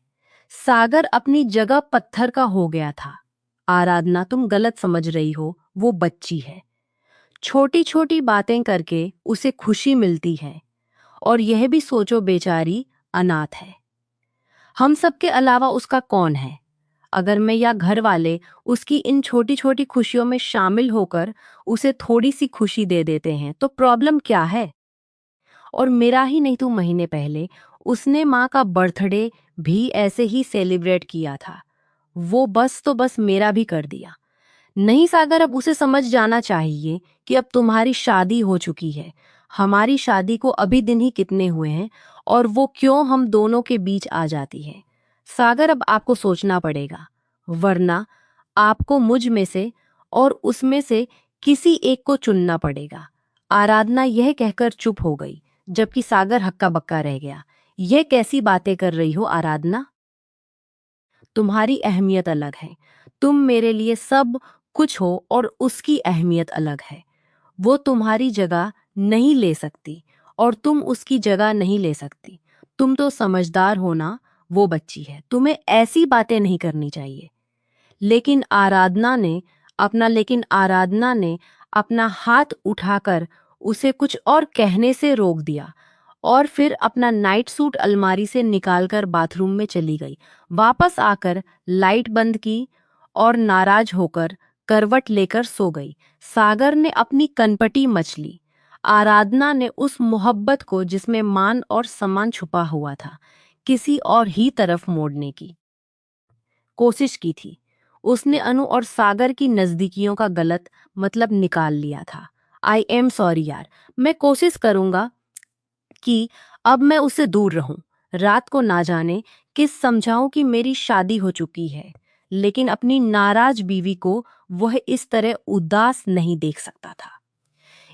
सागर अपनी जगह पत्थर का हो गया था। आराधना, तुम गलत समझ रही हो, वो बच्ची है। छोटी छोटी बातें करके उसे खुशी मिलती है और यह भी सोचो बेचारी अनाथ है। हम सबके अलावा उसका कौन है? अगर मैं या घर वाले उसकी इन छोटी छोटी खुशियों में शामिल होकर उसे थोड़ी सी खुशी दे देते हैं तो प्रॉब्लम क्या है? और मेरा ही नहीं, तो महीने पहले उसने माँ का बर्थडे भी ऐसे ही सेलिब्रेट किया था। वो बस तो बस मेरा भी कर दिया। नहीं सागर, अब उसे समझ जाना चाहिए कि अब तुम्हारी शादी हो चुकी है। हमारी शादी को अभी दिन ही कितने हुए हैं और वो क्यों हम दोनों के बीच आ जाती है? सागर, अब आपको सोचना पड़ेगा, वरना आपको मुझ में से और उसमें से किसी एक को चुनना पड़ेगा। आराधना यह कहकर चुप हो गई, जबकि सागर हक्का बक्का रह गया। यह कैसी बातें कर रही हो आराधना? तुम्हारी अहमियत अलग है। तुम मेरे लिए सब कुछ हो और उसकी अहमियत अलग है। वो तुम्हारी जगह नहीं ले सकती और तुम उसकी जगह नहीं ले सकती। तुम तो समझदार हो ना, वो बच्ची है। तुम्हें ऐसी बातें नहीं करनी चाहिए। लेकिन आराधना ने अपना हाथ उठाकर उसे कुछ और कहने से रोक दिया और फिर अपना नाइट सूट अलमारी से निकालकर बाथरूम में चली गई। वापस आकर लाइट बंद की और नाराज होकर करवट लेकर सो गई। सागर ने अपनी कनपटी मच ली। आराधना ने उस मोहब्बत को जिसमें मान और सम्मान छुपा हुआ था, किसी और ही तरफ मोड़ने की कोशिश की थी। उसने अनु और सागर की नजदीकियों का गलत मतलब निकाल लिया था। आई एम सॉरी यार, मैं कोशिश करूंगा कि अब मैं उससे दूर रहूं। रात को ना जाने किस समझाऊं कि मेरी शादी हो चुकी है, लेकिन अपनी नाराज बीवी को वह इस तरह उदास नहीं देख सकता था।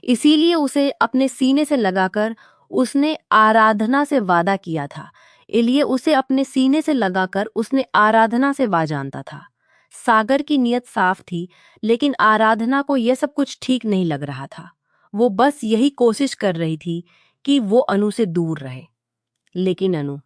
इसीलिए उसे अपने सीने से लगाकर उसने आराधना से वादा किया था। इलिए उसे अपने सीने से लगाकर उसने आराधना से वादा जानता था। सागर की नीयत साफ थी, लेकिन आराधना को यह सब कुछ ठीक नहीं लग रहा था। वो बस यही कोशिश कर रही थी कि वो अनु से दूर रहे। लेकिन अनु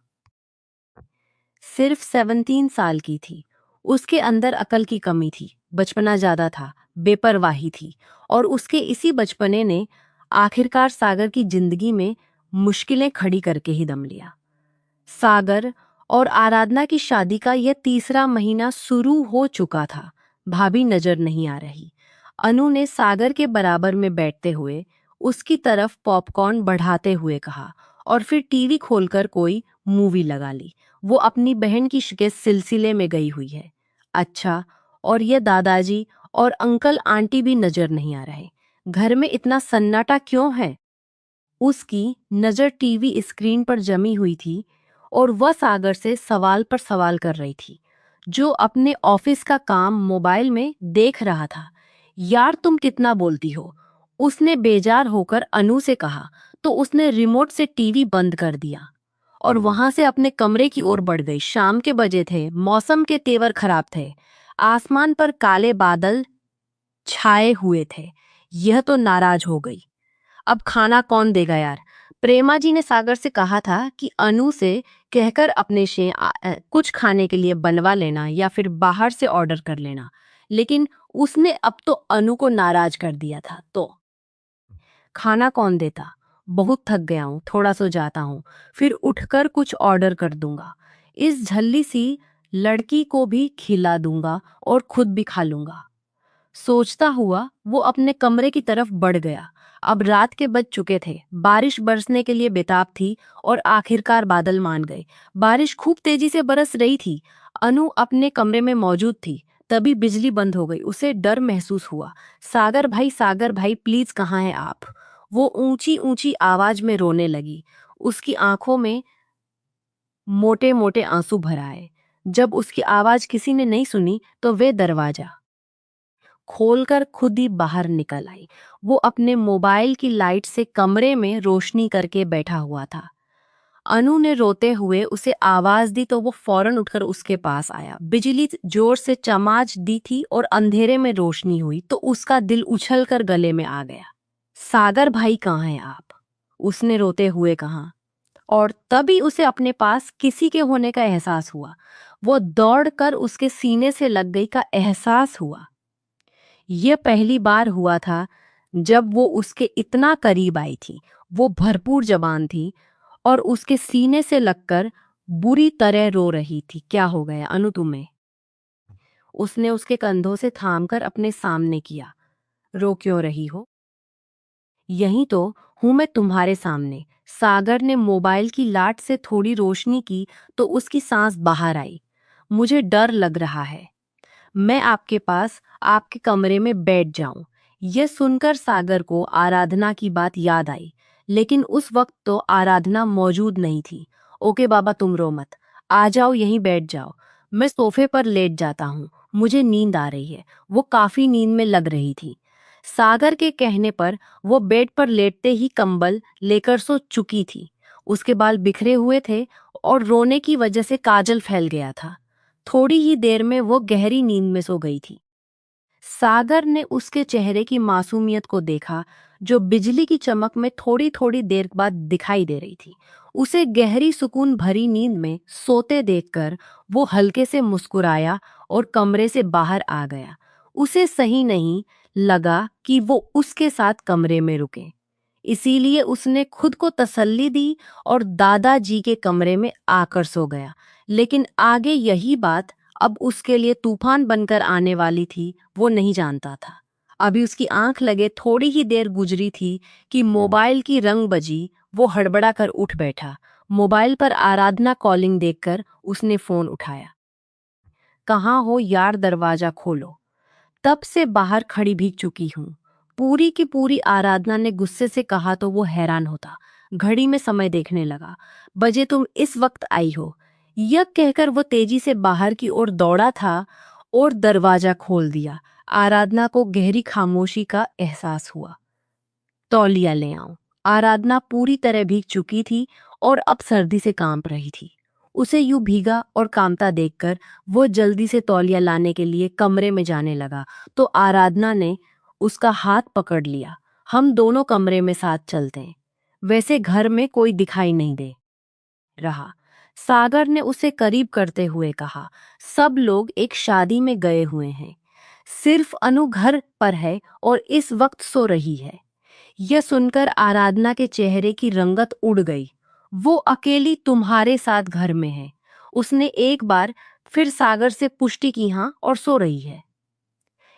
सिर्फ 17 साल की थी। उसके अंदर अकल की कमी थी, बचपना ज्यादा था, बेपरवाही थी, और उसके इसी बचपने ने आखिरकार सागर की जिंदगी में मुश्किलें खड़ी करके ही दम लिया। सागर और आराधना की शादी का यह तीसरा महीना शुरू हो चुका था। भाभी नजर नहीं आ रही। अनु ने सागर के बराबर में बैठते हुए उसकी तरफ पॉपकॉर्न बढ़ाते हुए कहा, और फिर टीवी खोलकर कोई मूवी लगा ली। वो अपनी बहन की शिकायत सिलसिले में गई हुई है। अच्छा, और ये दादाजी और अंकल आंटी भी नजर नहीं आ रहे। घर में इतना सन्नाटा क्यों है? उसकी नजर टीवी स्क्रीन पर जमी हुई थी और वह सागर से सवाल पर सवाल कर रही थी, जो अपने ऑफिस का काम मोबाइल में देख रहा था। यार तुम कितना बोलती हो? उसने बेजार होकर अनु से कहा, तो उसने रिमोट से टीवी बंद कर दिया और वहां से अपने कमरे की ओर बढ़ गई। शाम के बजे थे, मौसम के तेवर खराब थे, आसमान पर काले बादल छाए हुए थे। यह तो नाराज हो गई। अब खाना कौन देगा यार? प्रेमा जी ने सागर से कहा था कि अनु से कहकर अपने से कुछ खाने के लिए बनवा लेना या फिर बाहर से ऑर्डर कर लेना, लेकिन उसने अब तो अनु को नाराज कर दिया था। तो खाना कौन देता? बहुत थक गया हूं, थोड़ा सो जाता हूं, फिर उठकर कुछ ऑर्डर कर दूंगा। इस झल्ली सी लड़की को भी खिला दूंगा और खुद भी खा लूंगा। सोचता हुआ वो अपने कमरे की तरफ बढ़ गया। अब रात के बज चुके थे, बारिश बरसने के लिए बेताब थी और आखिरकार बादल मान गए। बारिश खूब तेजी से बरस रही थी। अनु अपने कमरे में मौजूद थी, तभी बिजली बंद हो गई। उसे डर महसूस हुआ। सागर भाई प्लीज कहाँ हैं आप? वो ऊंची ऊंची आवाज में रोने लगी। उसकी आंखों में मोटे मोटे आंसू भर आए। जब उसकी आवाज किसी ने नहीं सुनी तो वे दरवाजा खोलकर खुद ही बाहर निकल आई। वो अपने मोबाइल की लाइट से कमरे में रोशनी करके बैठा हुआ था। अनु ने रोते हुए उसे आवाज दी तो वो फौरन उठकर उसके पास आया। बिजली जोर से चमाच दी थी और अंधेरे में रोशनी हुई तो उसका दिल उछलकर गले में आ गया। सागर भाई कहाँ हैं आप? उसने रोते हुए कहा, और तभी उसे अपने पास किसी के होने का एहसास हुआ। वो दौड़कर उसके सीने से लग गई का एहसास हुआ। यह पहली बार हुआ था जब वो उसके इतना करीब आई थी। वो भरपूर जबान थी और उसके सीने से लगकर बुरी तरह रो रही थी। क्या हो गया अनु तुम्हें? उसने उसके कंधों से थामकर अपने सामने किया। रो क्यों रही हो? यही तो हूं मैं तुम्हारे सामने। सागर ने मोबाइल की लाट से थोड़ी रोशनी की तो उसकी सांस बाहर आई। मुझे डर लग रहा है। मैं आपके पास आपके कमरे में बैठ जाऊं। यह सुनकर सागर को आराधना की बात याद आई, लेकिन उस वक्त तो आराधना मौजूद नहीं थी। ओके बाबा तुम रो मत, आ जाओ यहीं बैठ जाओ, मैं सोफे पर लेट जाता हूँ, मुझे नींद आ रही है। वो काफी नींद में लग रही थी। सागर के कहने पर वो बेड पर लेटते ही कंबल लेकर सो चुकी थी। उसके बाल बिखरे हुए थे और रोने की वजह से काजल फैल गया था। थोड़ी ही देर में वो गहरी नींद में सो गई थी। सागर ने उसके चेहरे की मासूमियत को देखा, जो बिजली की चमक में थोड़ी थोड़ी देर बाद दिखाई दे रही थी। उसे गहरी सुकून भरी नींद में सोते देखकर वो हल्के से मुस्कुराया और कमरे से बाहर आ गया। उसे सही नहीं लगा कि वो उसके साथ कमरे में रुके, इसीलिए उसने खुद को तसल्ली दी और दादाजी के कमरे में आकर सो गया। लेकिन आगे यही बात अब उसके लिए तूफान बनकर आने वाली थी, वो नहीं जानता था। अभी उसकी आंख लगे थोड़ी ही देर गुजरी थी कि मोबाइल की रंग बजी। वो हड़बड़ा कर उठ बैठा। मोबाइल पर आराधना कॉलिंग देखकर उसने फोन उठाया। कहाँ हो यार, दरवाजा खोलो। तब से बाहर खड़ी भीग चुकी हूँ, पूरी की पूरी। आराधना ने गुस्से से कहा तो वो हैरान होता। घड़ी में समय देखने लगा। बजे तुम इस वक्त आई हो, यह कहकर वो तेजी से बाहर की ओर दौड़ा था और दरवाजा खोल दिया। आराधना को गहरी खामोशी का एहसास हुआ। तौलिया ले आओ। आराधना पूरी तरह भीग चुकी थी और अब सर्दी से कांप रही थी। उसे यूं भीगा और कांपता देखकर वो जल्दी से तौलिया लाने के लिए कमरे में जाने लगा तो आराधना ने उसका हाथ पकड़ लिया। हम दोनों कमरे में साथ चलते हैं। वैसे घर में कोई दिखाई नहीं दे रहा। सागर ने उसे करीब करते हुए कहा, सब लोग एक शादी में गए हुए हैं, सिर्फ अनु घर पर है और इस वक्त सो रही है। यह सुनकर आराधना के चेहरे की रंगत उड़ गई। वो अकेली तुम्हारे साथ घर में है। उसने एक बार फिर सागर से पुष्टि की, हाँ, और सो रही है।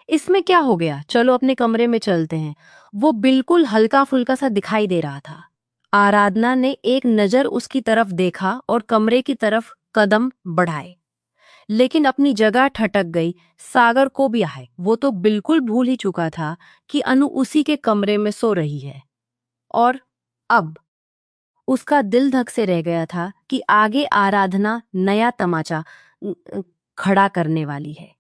इसमें क्या हो गया, चलो अपने कमरे में चलते हैं। वो बिल्कुल हल्का फुल्का सा दिखाई दे रहा था। आराधना ने एक नजर उसकी तरफ देखा और कमरे की तरफ कदम बढ़ाए, लेकिन अपनी जगह ठटक गई। सागर को भी आए, वो तो बिल्कुल भूल ही चुका था कि अनु उसी के कमरे में सो रही है। और अब उसका दिल धक से रह गया था कि आगे आराधना नया तमाचा खड़ा करने वाली है।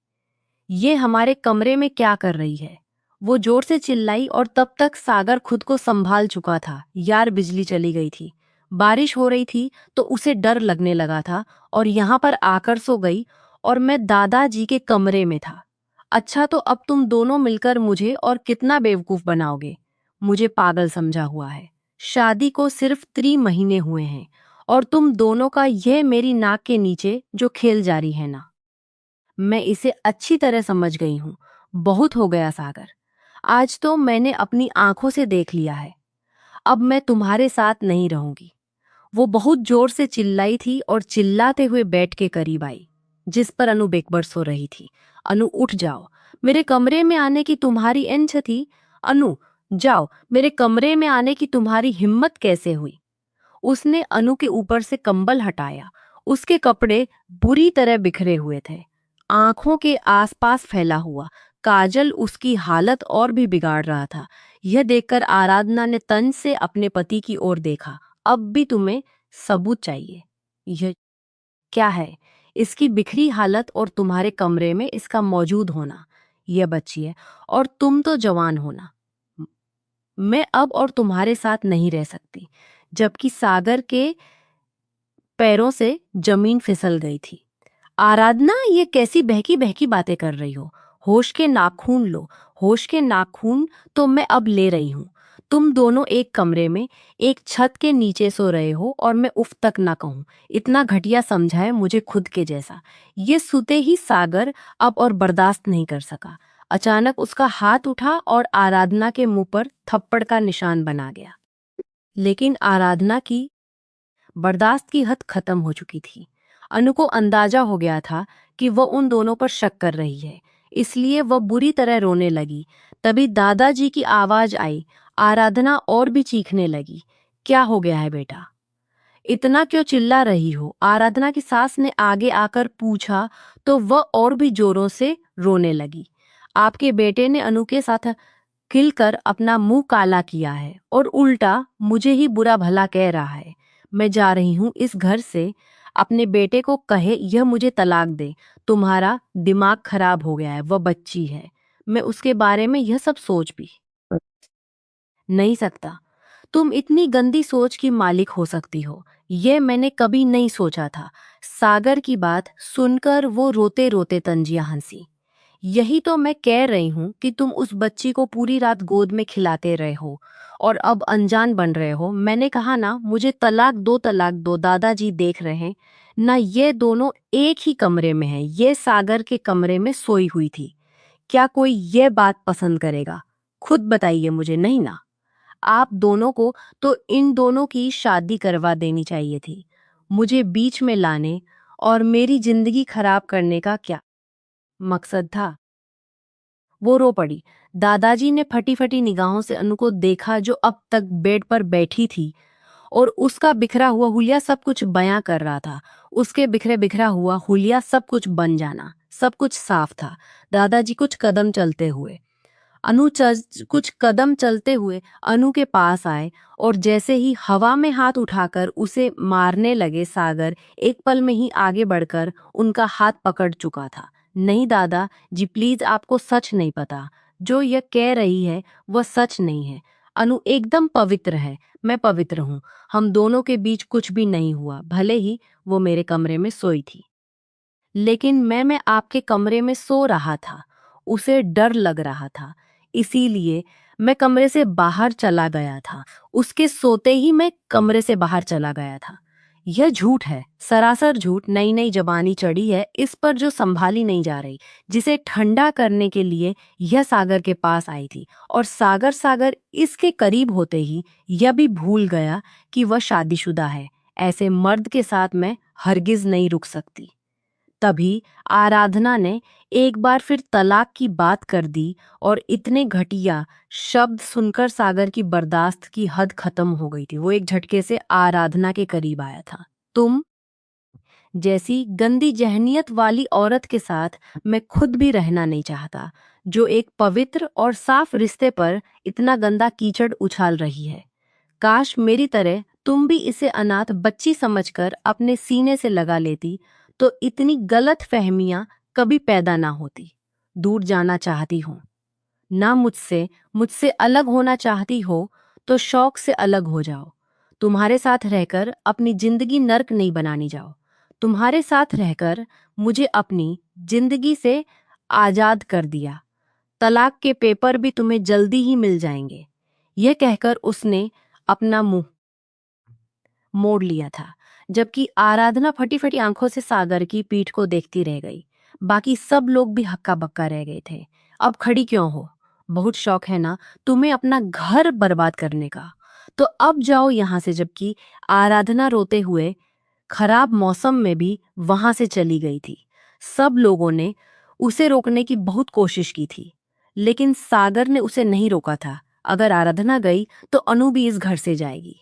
ये हमारे कमरे में क्या कर रही है? वो जोर से चिल्लाई और तब तक सागर खुद को संभाल चुका था। यार, बिजली चली गई थी, बारिश हो रही थी तो उसे डर लगने लगा था, और यहाँ पर आकर सो गई और मैं दादाजी के कमरे में था। अच्छा, तो अब तुम दोनों मिलकर मुझे और कितना बेवकूफ बनाओगे? मुझे पागल समझा हुआ है। शादी को सिर्फ 3 महीने हुए हैं और तुम दोनों का यह मेरी नाक के नीचे जो खेल जारी है ना, मैं इसे अच्छी तरह समझ गई हूँ। बहुत हो गया सागर, आज तो मैंने अपनी आंखों से देख लिया है। अब मैं तुम्हारे साथ नहीं रहूंगी। वो बहुत जोर से चिल्लाई थी और चिल्लाते हुए बेड के करीब आई, जिस पर अनु बेकबर सो रही थी। अनु, उठ जाओ, मेरे कमरे में आने की तुम्हारी इंच थी? अनु, जाओ, मेरे कमरे में आने की तुम्हारी हिम्मत कैसे हुई? उसने अनु के ऊपर से कंबल हटाया। उसके कपड़े बुरी तरह बिखरे हुए थे, आंखों के आसपास फैला हुआ काजल उसकी हालत और भी बिगाड़ रहा था। यह देखकर आराधना ने तंज से अपने पति की ओर देखा। अब भी तुम्हें सबूत चाहिए? यह क्या है? इसकी बिखरी हालत और तुम्हारे कमरे में इसका मौजूद होना। यह बच्ची है और तुम तो जवान होना। मैं अब और तुम्हारे साथ नहीं रह सकती। जबकि सागर के पैरों से जमीन फिसल गई थी। आराधना, ये कैसी बहकी बहकी बातें कर रही हो? होश के नाखून लो, होश के नाखून तो मैं अब ले रही हूँ। तुम दोनों एक कमरे में एक छत के नीचे सो रहे हो और मैं उफ तक ना कहूँ। इतना घटिया समझा है मुझे खुद के जैसा। ये सुते ही सागर अब और बर्दाश्त नहीं कर सका। अचानक उसका हाथ उठा और आराधना के मुंह पर थप्पड़ का निशान बना गया। लेकिन आराधना की बर्दाश्त की हद खत्म हो चुकी थी। अनु को अंदाजा हो गया था कि वह उन दोनों पर शक कर रही है, इसलिए वह बुरी तरह रोने लगी। तभी दादाजी की आवाज आई। आराधना और भी चीखने लगी। क्या हो गया है बेटा? इतना क्यों चिल्ला रही हो? आराधना की सास ने आगे आकर पूछा तो वह और भी जोरों से रोने लगी। आपके बेटे ने अनु के साथ खिलकर अपना मुंह काला किया है और उल्टा मुझे ही बुरा भला कह रहा है। मैं जा रही हूँ इस घर से। अपने बेटे को कहे यह मुझे तलाक दे। तुम्हारा दिमाग खराब हो गया है, वह बच्ची है। मैं उसके बारे में यह सब सोच भी नहीं सकता। तुम इतनी गंदी सोच की मालिक हो सकती हो, यह मैंने कभी नहीं सोचा था। सागर की बात सुनकर वो रोते रोते तंजिया हंसी। यही तो मैं कह रही हूँ कि तुम उस बच्ची को पूरी रात गोद में खिलाते रहे हो और अब अनजान बन रहे हो। मैंने कहा ना, मुझे तलाक दो, तलाक दो। दादाजी देख रहे हैं ना, ये दोनों एक ही कमरे में हैं। ये सागर के कमरे में सोई हुई थी। क्या कोई ये बात पसंद करेगा? खुद बताइए मुझे। नहीं ना? आप दोनों को तो इन दोनों की शादी करवा देनी चाहिए थी। मुझे बीच में लाने और मेरी जिंदगी खराब करने का क्या मकसद था? वो रो पड़ी। दादाजी ने फटी फटी निगाहों से अनु को देखा, जो अब तक बेड पर बैठी थी और उसका बिखरा हुआ हुलिया सब कुछ बयां कर रहा था। उसके बिखरे बिखरा हुआ हुलिया सब कुछ बन जाना, सब कुछ साफ था। दादाजी कुछ कदम चलते हुए कुछ कदम चलते हुए अनु के पास आए और जैसे ही हवा में हाथ उठाकर उसे मारने लगे, सागर एक पल में ही आगे बढ़कर उनका हाथ पकड़ चुका था। नहीं दादा जी प्लीज, आपको सच नहीं पता। जो यह कह रही है वह सच नहीं है। अनु एकदम पवित्र है, मैं पवित्र हूँ। हम दोनों के बीच कुछ भी नहीं हुआ, भले ही वो मेरे कमरे में सोई थी, लेकिन मैं आपके कमरे में सो रहा था। उसे डर लग रहा था, इसीलिए मैं कमरे से बाहर चला गया था। उसके सोते ही मैं कमरे से बाहर चला गया था। यह झूठ है, सरासर झूठ। नई नई जबानी चढ़ी है इस पर जो संभाली नहीं जा रही, जिसे ठंडा करने के लिए यह सागर के पास आई थी। और सागर सागर इसके करीब होते ही यह भी भूल गया कि वह शादीशुदा है। ऐसे मर्द के साथ मैं हरगिज नहीं रुक सकती। तभी आराधना ने एक बार फिर तलाक की बात कर दी और इतने घटिया शब्द सुनकर सागर की बर्दाश्त की हद खत्म हो गई थी। वो एक झटके से आराधना के करीब आया था। तुम जैसी गंदी जहनियत वाली औरत के साथ मैं खुद भी रहना नहीं चाहता, जो एक पवित्र और साफ रिश्ते पर इतना गंदा कीचड़ उछाल रही है। काश मेरी तरह तुम भी इसे अनाथ बच्ची समझकर अपने सीने से लगा लेती, तो इतनी गलत फहमियां कभी पैदा ना होती। दूर जाना चाहती हो ना मुझसे, मुझसे अलग होना चाहती हो तो शौक से अलग हो जाओ। तुम्हारे साथ रहकर अपनी जिंदगी नर्क नहीं बनानी जाओ। तुम्हारे साथ रहकर मुझे अपनी जिंदगी से आजाद कर दिया। तलाक के पेपर भी तुम्हें जल्दी ही मिल जाएंगे। यह कहकर उसने अपना मुंह मोड़ लिया था, जबकि आराधना फटी फटी आंखों से सागर की पीठ को देखती रह गई। बाकी सब लोग भी हक्का बक्का रह गए थे। अब खड़ी क्यों हो? बहुत शौक है ना तुम्हें अपना घर बर्बाद करने का, तो अब जाओ यहां से। जबकि आराधना रोते हुए खराब मौसम में भी वहां से चली गई थी। सब लोगों ने उसे रोकने की बहुत कोशिश की थी, लेकिन सागर ने उसे नहीं रोका था। अगर आराधना गई तो अनु भी इस घर से जाएगी।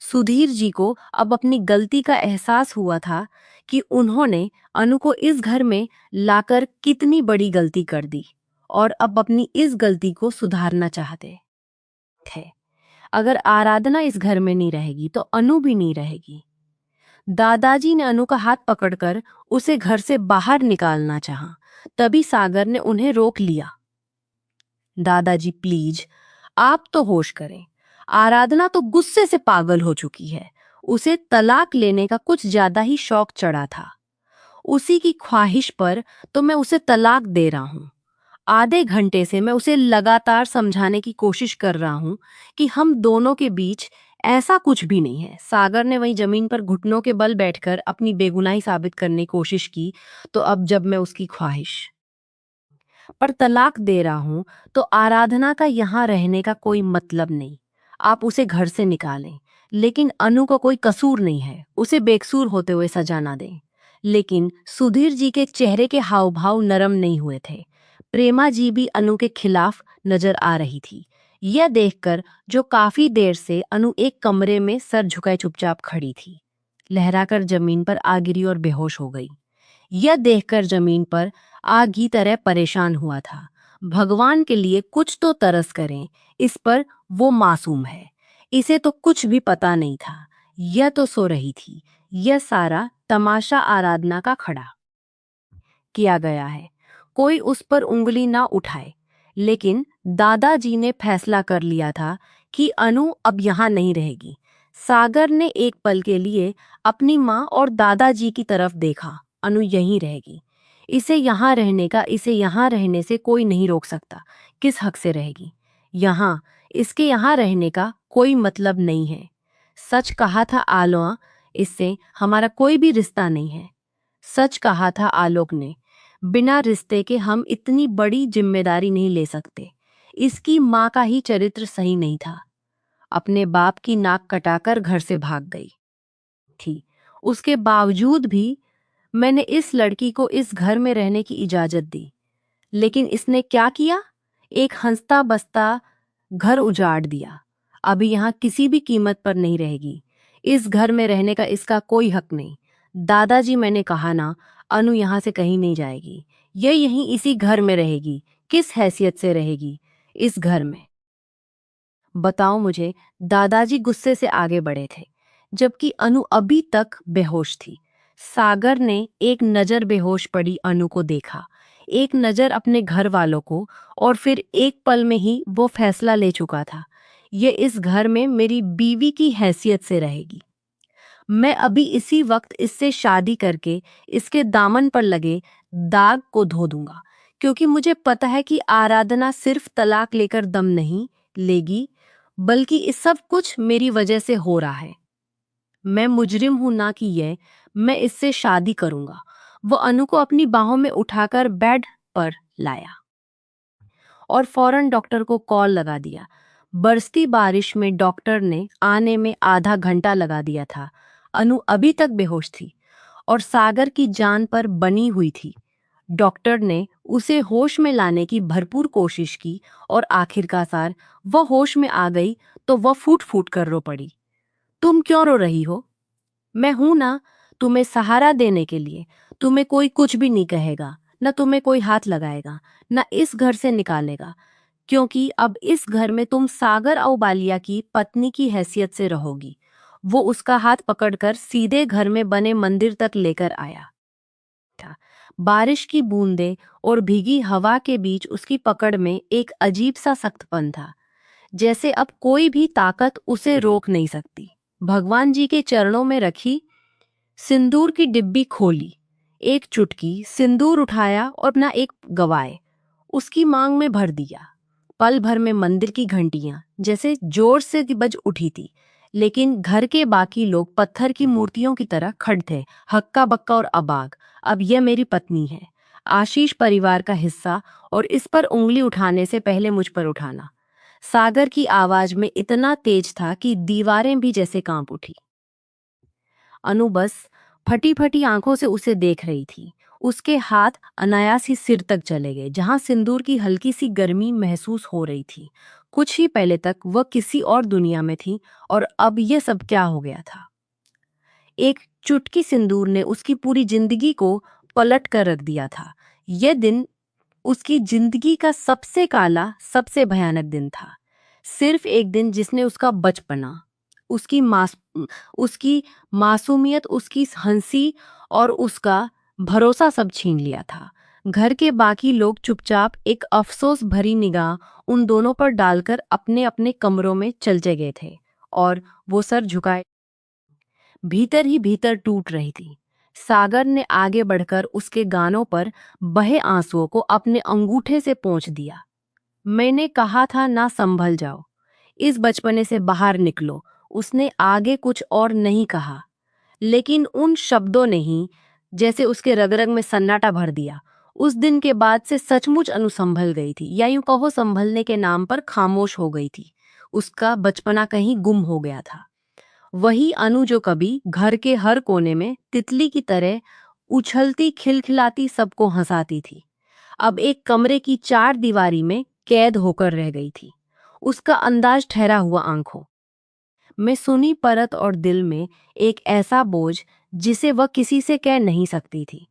सुधीर जी को अब अपनी गलती का एहसास हुआ था कि उन्होंने अनु को इस घर में लाकर कितनी बड़ी गलती कर दी, और अब अपनी इस गलती को सुधारना चाहते थे। अगर आराधना इस घर में नहीं रहेगी तो अनु भी नहीं रहेगी। दादाजी ने अनु का हाथ पकड़कर उसे घर से बाहर निकालना चाहा, तभी सागर ने उन्हें रोक लिया। दादाजी प्लीज, आप तो होश करें। आराधना तो गुस्से से पागल हो चुकी है। उसे तलाक लेने का कुछ ज्यादा ही शौक चढ़ा था। उसी की ख्वाहिश पर तो मैं उसे तलाक दे रहा हूं। आधे घंटे से मैं उसे लगातार समझाने की कोशिश कर रहा हूं कि हम दोनों के बीच ऐसा कुछ भी नहीं है। सागर ने वहीं जमीन पर घुटनों के बल बैठकर अपनी बेगुनाही साबित करने की कोशिश की। तो अब जब मैं उसकी ख्वाहिश पर तलाक दे रहा हूं, तो आराधना का यहाँ रहने का कोई मतलब नहीं। आप उसे घर से निकालें, लेकिन अनु को कोई कसूर नहीं है। उसे बेकसूर होते हुए सजा ना दें। लेकिन सुधीर जी के चेहरे के हाव भाव नरम नहीं हुए थे। प्रेमा जी भी अनु के खिलाफ नजर आ रही थी। यह देखकर जो काफी देर से अनु एक कमरे में सर झुकाए चुपचाप खड़ी थी, लहराकर जमीन पर आ गिरी और बेहोश हो गई। यह देखकर जमीन पर आग की तरह परेशान हुआ था। भगवान के लिए कुछ तो तरस करें इस पर, वो मासूम है। इसे तो कुछ भी पता नहीं था। यह तो सो रही थी। यह सारा तमाशा आराधना का खड़ा किया गया है। कोई उस पर उंगली ना उठाए। लेकिन दादाजी ने फैसला कर लिया था कि अनु अब यहाँ नहीं रहेगी। सागर ने एक पल के लिए अपनी माँ और दादाजी की तरफ देखा। अनु यहीं रहेगी। इसे यहाँ रहने से कोई नहीं रोक सकता। किस हक से रहेगी यहाँ? इसके यहाँ रहने का कोई मतलब नहीं है। सच कहा था आलोआ, इससे हमारा कोई भी रिश्ता नहीं है। सच कहा था आलोक ने, बिना रिश्ते के हम इतनी बड़ी जिम्मेदारी नहीं ले सकते। इसकी माँ का ही चरित्र सही नहीं था। अपने बाप की नाक कटाकर घर से भाग गई थी। उसके बावजूद भी मैंने इस लड़की को इस घर में रहने की इजाजत दी। लेकिन इसने क्या किया? एक हंसता बसता घर उजाड़ दिया। अभी यहाँ किसी भी कीमत पर नहीं रहेगी। इस घर में रहने का इसका कोई हक नहीं। दादाजी, मैंने कहा ना, अनु यहाँ से कहीं नहीं जाएगी। यह यहीं इसी घर में रहेगी। किस हैसियत से रहेगी? इस घर में। बताओ मुझे। दादाजी गुस्से से आगे बढ़े थे, जबकि अनु अभी तक बेहोश थी। सागर ने एक नजर बेहोश पड़ी अनु को देखा, एक नजर अपने घर वालों को, और फिर एक पल में ही वो फैसला ले चुका था। ये इस घर में मेरी बीवी की हैसियत से रहेगी। मैं अभी इसी वक्त इससे शादी करके इसके दामन पर लगे दाग को धो दूंगा, क्योंकि मुझे पता है कि आराधना सिर्फ तलाक लेकर दम नहीं लेगी, बल्कि इस सब कुछ मेरी वजह से हो रहा है। मैं मुजरिम हूं ना कि ये। मैं इससे शादी करूंगा। वो अनु को अपनी बाहों में उठाकर बेड पर लाया और फौरन डॉक्टर को कॉल लगा दिया। बरसती बारिश में डॉक्टर ने आने में आधा घंटा लगा दिया था। अनु अभी तक बेहोश थी और सागर की जान पर बनी हुई थी। डॉक्टर ने उसे होश में लाने की भरपूर कोशिश की और आखिरकार वह होश में आ गई तो वह फूट फूट कर रो पड़ी। तुम क्यों रो रही हो? मैं हूं ना, तुम्हें सहारा देने के लिए। तुम्हें कोई कुछ भी नहीं कहेगा, न तुम्हें कोई हाथ लगाएगा, न इस घर से निकालेगा, क्योंकि अब इस घर में तुम सागर औबालिया की पत्नी की हैसियत से रहोगी। वो उसका हाथ पकड़कर सीधे घर में बने मंदिर तक लेकर आया था। बारिश की बूंदें और भीगी हवा के बीच उसकी पकड़ में एक अजीब सा सख्तपन था, जैसे अब कोई भी ताकत उसे रोक नहीं सकती। भगवान जी के चरणों में रखी सिंदूर की डिब्बी खोली, एक चुटकी सिंदूर उठाया और अपना एक गवाए उसकी मांग में भर दिया। पल भर में मंदिर की घंटियां जैसे जोर से बज उठी थी, लेकिन घर के बाकी लोग पत्थर की मूर्तियों की तरह खड़े थे, हक्का बक्का और अबाग। अब यह मेरी पत्नी है, आशीष परिवार का हिस्सा, और इस पर उंगली उठाने से पहले मुझ पर उठाना। सागर की आवाज में इतना तेज था कि दीवारें भी जैसे कांप उठी। अनु बस फटी फटी आंखों से उसे देख रही थी। उसके हाथ अनायास ही सिर तक चले गए, जहां सिंदूर की हल्की सी गर्मी महसूस हो रही थी। कुछ ही पहले तक वह किसी और दुनिया में थी, और अब यह सब क्या हो गया था? एक चुटकी सिंदूर ने उसकी पूरी जिंदगी को पलट कर रख दिया था। यह दिन उसकी जिंदगी का सबसे काला, सबसे भयानक दिन था। सिर्फ एक दिन जिसने उसका बचपना, उसकी मास उसकी मासूमियत, उसकी हंसी और उसका भरोसा सब छीन लिया था। घर के बाकी लोग चुपचाप एक अफसोस भरी निगाह उन दोनों पर डालकर अपने अपने कमरों में चले गए थे, और वो सर झुकाए भीतर ही भीतर टूट रही थी। सागर ने आगे बढ़कर उसके गानों पर बहे आंसुओं को अपने अंगूठे से पोंछ दिया। मैंने कहा था ना, संभल जाओ, इस बचपने से बाहर निकलो। उसने आगे कुछ और नहीं कहा, लेकिन उन शब्दों ने ही जैसे उसके रग रग में सन्नाटा भर दिया। उस दिन के बाद से सचमुच अनु संभल गई थी, या यूं कहो संभलने के नाम पर खामोश हो गई थी। उसका बचपना कहीं गुम हो गया था। वही अनु जो कभी घर के हर कोने में तितली की तरह उछलती खिलखिलाती सबको हंसाती थी, अब एक कमरे की चार दीवारी में कैद होकर रह गई थी। उसका अंदाज ठहरा हुआ आंखों में सुनी परत और दिल में एक ऐसा बोझ जिसे वह किसी से कह नहीं सकती थी।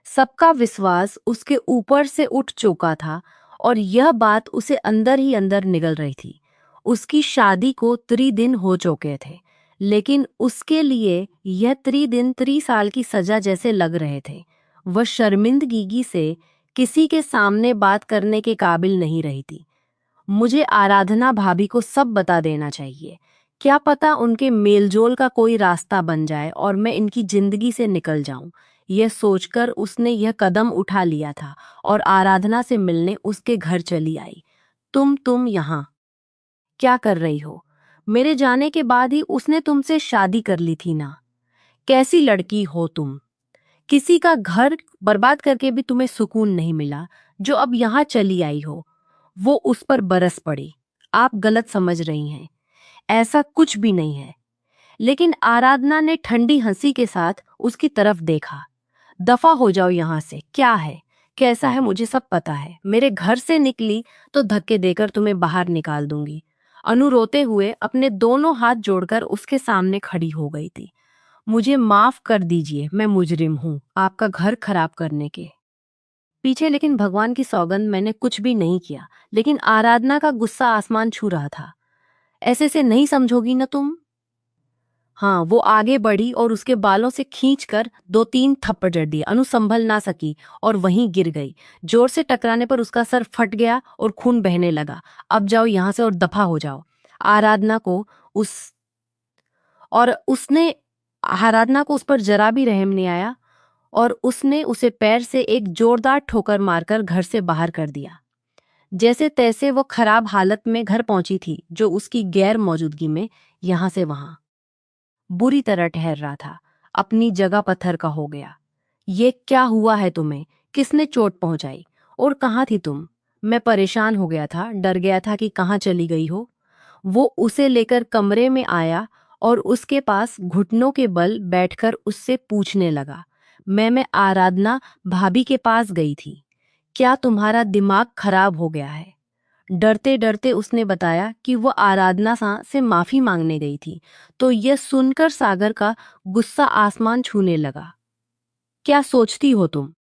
सबका विश्वास उसके ऊपर से उठ चुका था, और यह बात उसे अंदर ही अंदर निगल रही थी। उसकी शादी को 3 दिन हो चुके थे, लेकिन उसके लिए यह 3 दिन 3 साल की सजा जैसे लग रहे थे। वह शर्मिंदगी से किसी के सामने बात करने के काबिल नहीं रही थी। मुझे आराधना भाभी को सब बता देना चाहिए। क्या पता उनके मेलजोल का कोई रास्ता बन जाए और मैं इनकी जिंदगी से निकल जाऊं। यह सोचकर उसने यह कदम उठा लिया था और आराधना से मिलने उसके घर चली आई। तुम यहाँ क्या कर रही हो? मेरे जाने के बाद ही उसने तुमसे शादी कर ली थी ना? कैसी लड़की हो तुम? किसी का घर बर्बाद करके भी तुम्हें सुकून नहीं मिला, जो अब यहाँ चली आई हो। वो उस पर बरस पड़ी। आप गलत समझ रही हैं, ऐसा कुछ भी नहीं है। लेकिन आराधना ने ठंडी हंसी के साथ उसकी तरफ देखा। दफा हो जाओ यहाँ से। क्या है, कैसा है, मुझे सब पता है। मेरे घर से निकली तो धक्के देकर तुम्हें बाहर निकाल दूंगी। अनु रोते हुए अपने दोनों हाथ जोड़कर उसके सामने खड़ी हो गई थी। मुझे माफ कर दीजिए, मैं मुजरिम हूँ आपका घर खराब करने के पीछे, लेकिन भगवान की सौगंध मैंने कुछ भी नहीं किया। लेकिन आराधना का गुस्सा आसमान छू रहा था। ऐसे से नहीं समझोगी ना तुम? हाँ, वो आगे बढ़ी और उसके बालों से खींचकर 2-3 थप्पड़ जड़ दिए। अनु संभल ना सकी और वहीं गिर गई। जोर से टकराने पर उसका सर फट गया और खून बहने लगा। अब जाओ यहाँ से और दफा हो जाओ। आराधना को उस और उसने आराधना को उस पर जरा भी रहम नहीं आया और उसने उसे पैर से एक जोरदार ठोकर मारकर घर से बाहर कर दिया। जैसे तैसे वो खराब हालत में घर पहुंची थी, जो उसकी गैर मौजूदगी में यहां से वहां बुरी तरह ठहर रहा था। अपनी जगह पत्थर का हो गया। ये क्या हुआ है तुम्हें? किसने चोट पहुंचाई? और कहाँ थी तुम? मैं परेशान हो गया था, डर गया था कि कहाँ चली गई हो। वो उसे लेकर कमरे में आया और उसके पास घुटनों के बल बैठकर उससे पूछने लगा, मैं आराधना भाभी के पास गई थी। क्या तुम्हारा दिमाग खराब हो गया है? डरते डरते उसने बताया कि वो आराधना से माफी मांगने गई थी। तो यह सुनकर सागर का गुस्सा आसमान छूने लगा। क्या सोचती हो तुम?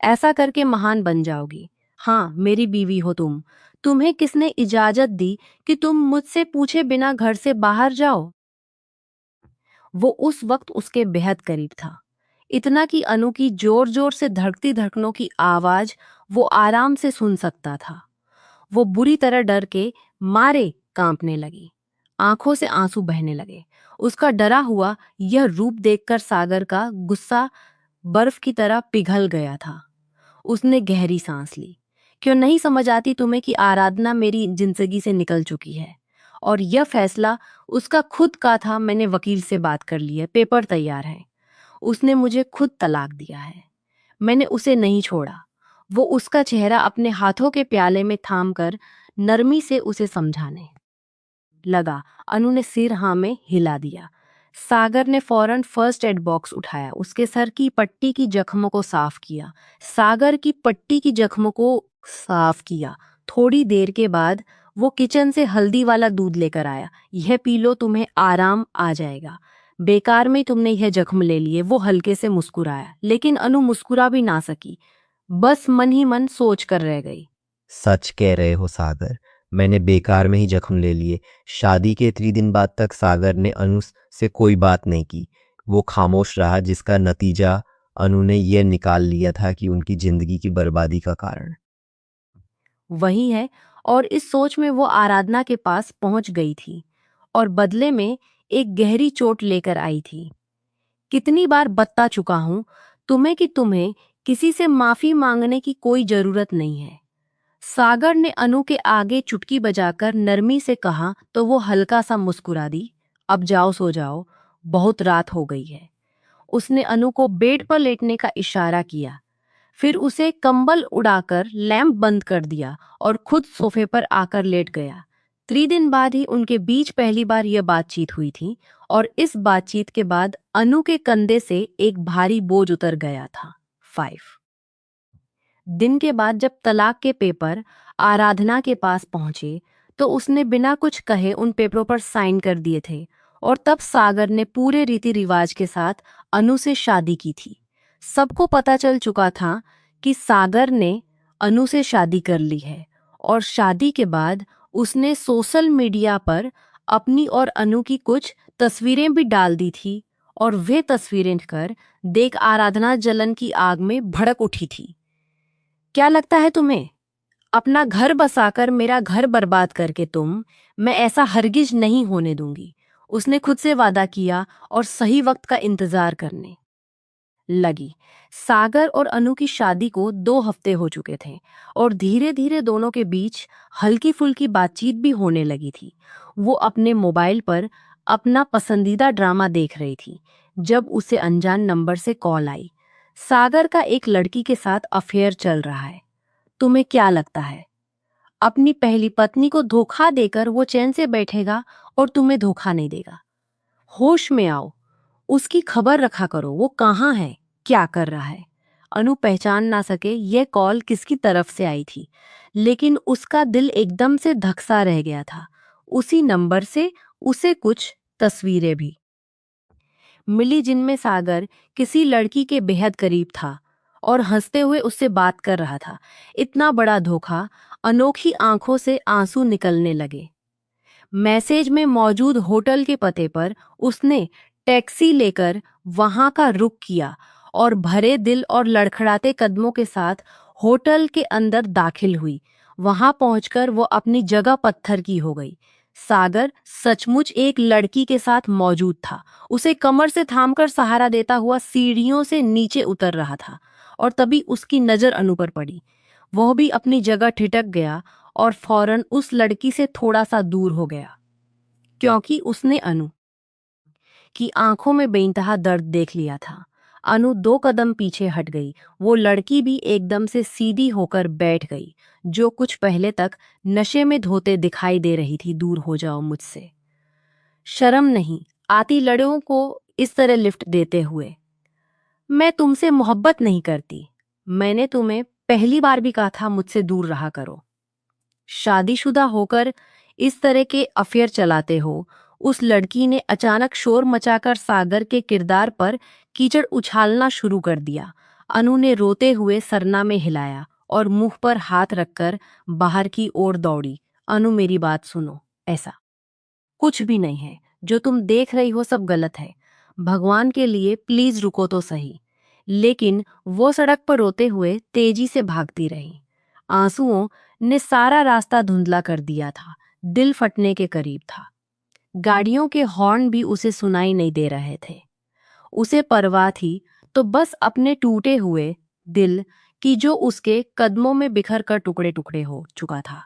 ऐसा करके महान बन जाओगी? हाँ, मेरी बीवी हो तुम। तुम्हें किसने इजाजत दी कि तुम मुझसे पूछे बिना घर से बाहर जाओ? वो उस वक्त उसके बेहद करीब था, इतना कि अनु की जोर जोर से धड़कती धड़कनों की आवाज वो आराम से सुन सकता था। वो बुरी तरह डर के मारे कांपने लगी। आंखों से आंसू बहने लगे। उसका डरा हुआ यह रूप देखकर सागर का गुस्सा बर्फ की तरह पिघल गया था। उसने गहरी सांस ली। क्यों नहीं समझ आती तुम्हें कि आराधना मेरी जिंदगी से निकल चुकी है और यह फैसला उसका खुद का था। मैंने वकील से बात कर ली है, पेपर तैयार है। उसने मुझे खुद तलाक दिया है। मैंने उसे नहीं छोड़ा। वो उसका चेहरा अपने हाथों के प्याले में थामकर नरमी से उसे समझाने लगा। अनु ने सिर हाँ में हिला दिया। सागर ने फौरन फर्स्ट एड बॉक्स उठाया, उसके सर की पट्टी की जख्मों को साफ किया। सागर की पट्टी की जख्मों को साफ किया। थोड़ी देर के बाद वो किचन से हल्दी वाला दूध लेकर आया। यह पी लो, तुम्हें आराम आ जाएगा। बेकार में तुमने यह जख्म ले लिए। वो हल्के से मुस्कुराया, लेकिन अनु मुस्कुरा भी ना सकी, बस मन ही मन सोच कर रह गई। सच कह रहे हो सागर, मैंने बेकार में ही जख्म ले लिए। शादी के 3 दिन बाद तक सागर ने अनु से कोई बात नहीं की। वो खामोश रहा, जिसका नतीजा अनु ने यह निकाल लिया था कि उनकी जिंदगी की बर्बादी का कारण वही है। और इस सोच में वो आराधना के पास पहुंच गई थी और बदले में एक गहरी चोट लेकर आई थी। कितनी बार बता चुका हूं तुम्हें कि तुम्हें किसी से माफी मांगने की कोई जरूरत नहीं है। सागर ने अनु के आगे चुटकी बजाकर नरमी से कहा तो वो हल्का सा मुस्कुरा दी। अब जाओ, सो जाओ, बहुत रात हो गई है। उसने अनु को बेड पर लेटने का इशारा किया, फिर उसे कंबल उड़ाकर लैंप बंद कर दिया और खुद सोफे पर आकर लेट गया। 3 दिन बाद ही उनके बीच पहली बार यह बातचीत हुई थी और इस बातचीत के बाद अनु के कंधे से एक भारी बोझ उतर गया था। 5 दिन के बाद जब तलाक के पेपर आराधना के पास पहुंचे तो उसने बिना कुछ कहे उन पेपरों पर साइन कर दिए थे और तब सागर ने पूरे रीति रिवाज के साथ अनु से शादी की थी। सबको पता चल चुका था कि सागर ने अनु से शादी कर ली है और शादी के बाद उसने सोशल मीडिया पर अपनी और अनु की कुछ तस्वीरें भी डाल दी थी और वे तस्वीरें देख आराधना जलन की आग में भड़क उठी थी। क्या लगता है तुम्हें? अपना घर बसाकर मेरा घर बर्बाद करके मैं ऐसा हरगिज नहीं होने दूंगी। उसने खुद से वादा किया और सही वक्त का इंतजार करने लगी। सागर और अनु की शादी को 2 हफ्ते हो चुके थे और धीरे धीरे दोनों के बीच हल्की फुल्की बातचीत भी होने लगी थी। वो अपने मोबाइल पर अपना पसंदीदा ड्रामा देख रही थी जब उसे अनजान नंबर से कॉल आई। सागर का एक लड़की के साथ अफेयर चल रहा है। तुम्हें क्या लगता है, अपनी पहली पत्नी को धोखा देकर वो चैन से बैठेगा और तुम्हें धोखा नहीं देगा? होश में आओ, उसकी खबर रखा करो। वो कहाँ है, क्या कर रहा है? अनु पहचान ना सके यह कॉल किसकी तरफ से आई थी, लेकिन उसका दिल एकदम से धक्सा रह गया था। उसी नंबर से उसे कुछ तस्वीरें भी मिली जिनमें सागर किसी लड़की के बेहद करीब था और हंसते हुए उससे बात कर रहा था। इतना बड़ा धोखा। अनोखी आंखों से आंसू निकलने लगे। मैसेज में मौजूद होटल के पते पर उसने टैक्सी लेकर वहां का रुख किया और भरे दिल और लड़खड़ाते कदमों के साथ होटल के अंदर दाखिल हुई। वहां पहुंचकर वो अपनी जगह पत्थर की हो गई। सागर सचमुच एक लड़की के साथ मौजूद था। उसे कमर से थामकर सहारा देता हुआ सीढ़ियों से नीचे उतर रहा था और तभी उसकी नजर अनु पर पड़ी। वह भी अपनी जगह ठिठक गया और फौरन उस लड़की से थोड़ा सा दूर हो गया, क्योंकि उसने अनु की आंखों में बेइंतहा दर्द देख लिया था। अनु 2 कदम पीछे हट गई। वो लड़की भी एकदम से सीधी होकर बैठ गई, जो कुछ पहले तक नशे में धोते दिखाई दे रही थी। दूर हो जाओ मुझसे, शर्म नहीं आती लड़ों को इस तरह लिफ्ट देते हुए। मैं तुमसे मोहब्बत नहीं करती। मैंने तुम्हें पहली बार भी कहा था मुझसे दूर रहा करो। शादीशुदा होकर इस तरह के अफेयर चलाते हो? उस लड़की ने अचानक शोर मचाकर सागर के किरदार पर कीचड़ उछालना शुरू कर दिया। अनु ने रोते हुए सरना में हिलाया और मुंह पर हाथ रखकर बाहर की ओर दौड़ी। अनु मेरी बात सुनो, ऐसा कुछ भी नहीं है। जो तुम देख रही हो सब गलत है। भगवान के लिए प्लीज रुको तो सही। लेकिन वो सड़क पर रोते हुए तेजी से भागती रही। आंसुओं ने सारा रास्ता धुंधला कर दिया था। दिल फटने के करीब था। गाड़ियों के हॉर्न भी उसे सुनाई नहीं दे रहे थे। उसे परवाह थी तो बस अपने टूटे हुए दिल की, जो उसके कदमों में बिखर कर टुकड़े टुकड़े हो चुका था।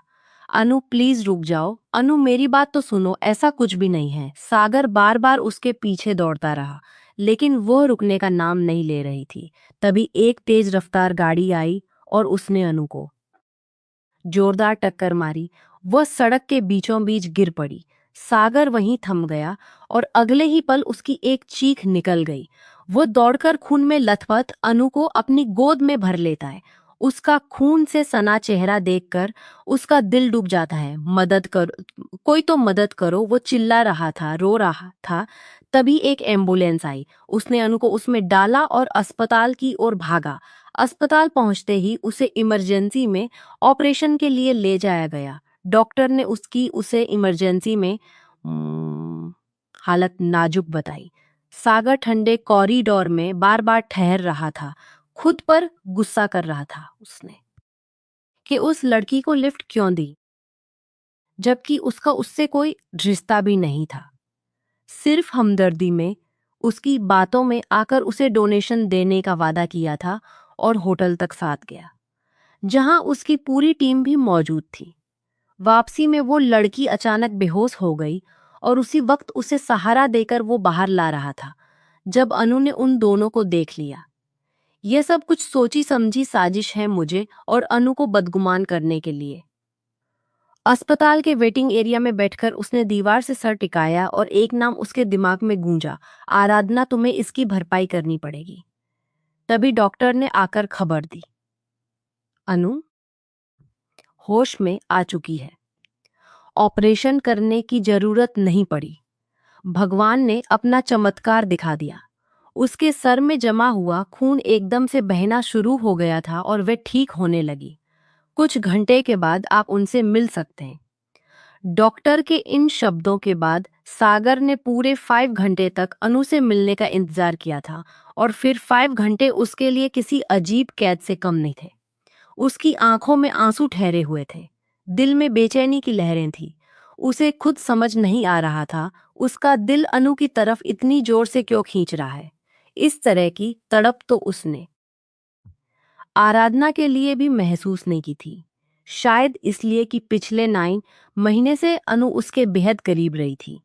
अनु प्लीज रुक जाओ। अनु मेरी बात तो सुनो, ऐसा कुछ भी नहीं है। सागर बार बार उसके पीछे दौड़ता रहा, लेकिन वह रुकने का नाम नहीं ले रही थी। तभी एक तेज रफ्तार गाड़ी आई और उसने अनु को जोरदार टक्कर मारी। वह सड़क के बीचों बीच गिर पड़ी। सागर वहीं थम गया और अगले ही पल उसकी एक चीख निकल गई। वो दौड़कर खून में लथपथ अनु को अपनी गोद में भर लेता है। उसका खून से सना चेहरा देखकर उसका दिल डूब जाता है। मदद करो, कोई तो मदद करो, वो चिल्ला रहा था, रो रहा था। तभी एक एम्बुलेंस आई। उसने अनु को उसमें डाला और अस्पताल की ओर भागा। अस्पताल पहुंचते ही उसे इमरजेंसी में ऑपरेशन के लिए ले जाया गया। डॉक्टर ने उसे इमरजेंसी में हालत नाजुक बताई। सागर ठंडे कॉरिडोर में बार बार ठहर रहा था। खुद पर गुस्सा कर रहा था उसने कि उस लड़की को लिफ्ट क्यों दी, जबकि उसका उससे कोई रिश्ता भी नहीं था। सिर्फ हमदर्दी में उसकी बातों में आकर उसे डोनेशन देने का वादा किया था और होटल तक साथ गया, जहां उसकी पूरी टीम भी मौजूद थी। वापसी में वो लड़की अचानक बेहोश हो गई और उसी वक्त उसे सहारा देकर वो बाहर ला रहा था, जब अनु ने उन दोनों को देख लिया। यह सब कुछ सोची समझी साजिश है मुझे और अनु को बदगुमान करने के लिए। अस्पताल के वेटिंग एरिया में बैठकर उसने दीवार से सर टिकाया और एक नाम उसके दिमाग में गूंजा, आराधना, तुम्हें इसकी भरपाई करनी पड़ेगी। तभी डॉक्टर ने आकर खबर दी, अनु होश में आ चुकी है। ऑपरेशन करने की जरूरत नहीं पड़ी। भगवान ने अपना चमत्कार दिखा दिया। उसके सर में जमा हुआ खून एकदम से बहना शुरू हो गया था और वह ठीक होने लगी। कुछ घंटे के बाद आप उनसे मिल सकते हैं। डॉक्टर के इन शब्दों के बाद सागर ने पूरे 5 घंटे तक अनु से मिलने का इंतजार किया था और फिर 5 घंटे उसके लिए किसी अजीब कैद से कम नहीं थे। उसकी आंखों में आंसू ठहरे हुए थे, दिल में बेचैनी की लहरें थी। उसे खुद समझ नहीं आ रहा था उसका दिल अनु की तरफ इतनी जोर से क्यों खींच रहा है। इस तरह की तड़प तो उसने आराधना के लिए भी महसूस नहीं की थी। शायद इसलिए कि पिछले 9 महीने से अनु उसके बेहद करीब रही थी।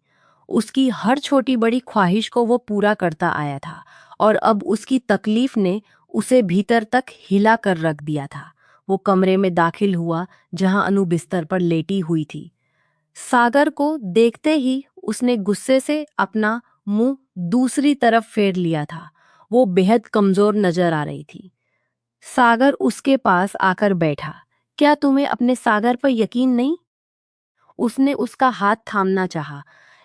उसकी हर छोटी बड़ी ख्वाहिश को वो पूरा करता आया था और अब उसकी तकलीफ ने उसे भीतर तक हिला कर रख दिया था। वो कमरे में दाखिल हुआ जहां अनु बिस्तर पर लेटी हुई थी। सागर को देखते ही उसने गुस्से से अपना मुंह दूसरी तरफ फेर लिया था। वो बेहद कमजोर नजर आ रही थी। सागर उसके पास आकर बैठा। क्या तुम्हें अपने सागर पर यकीन नहीं? उसने उसका हाथ थामना चाहा,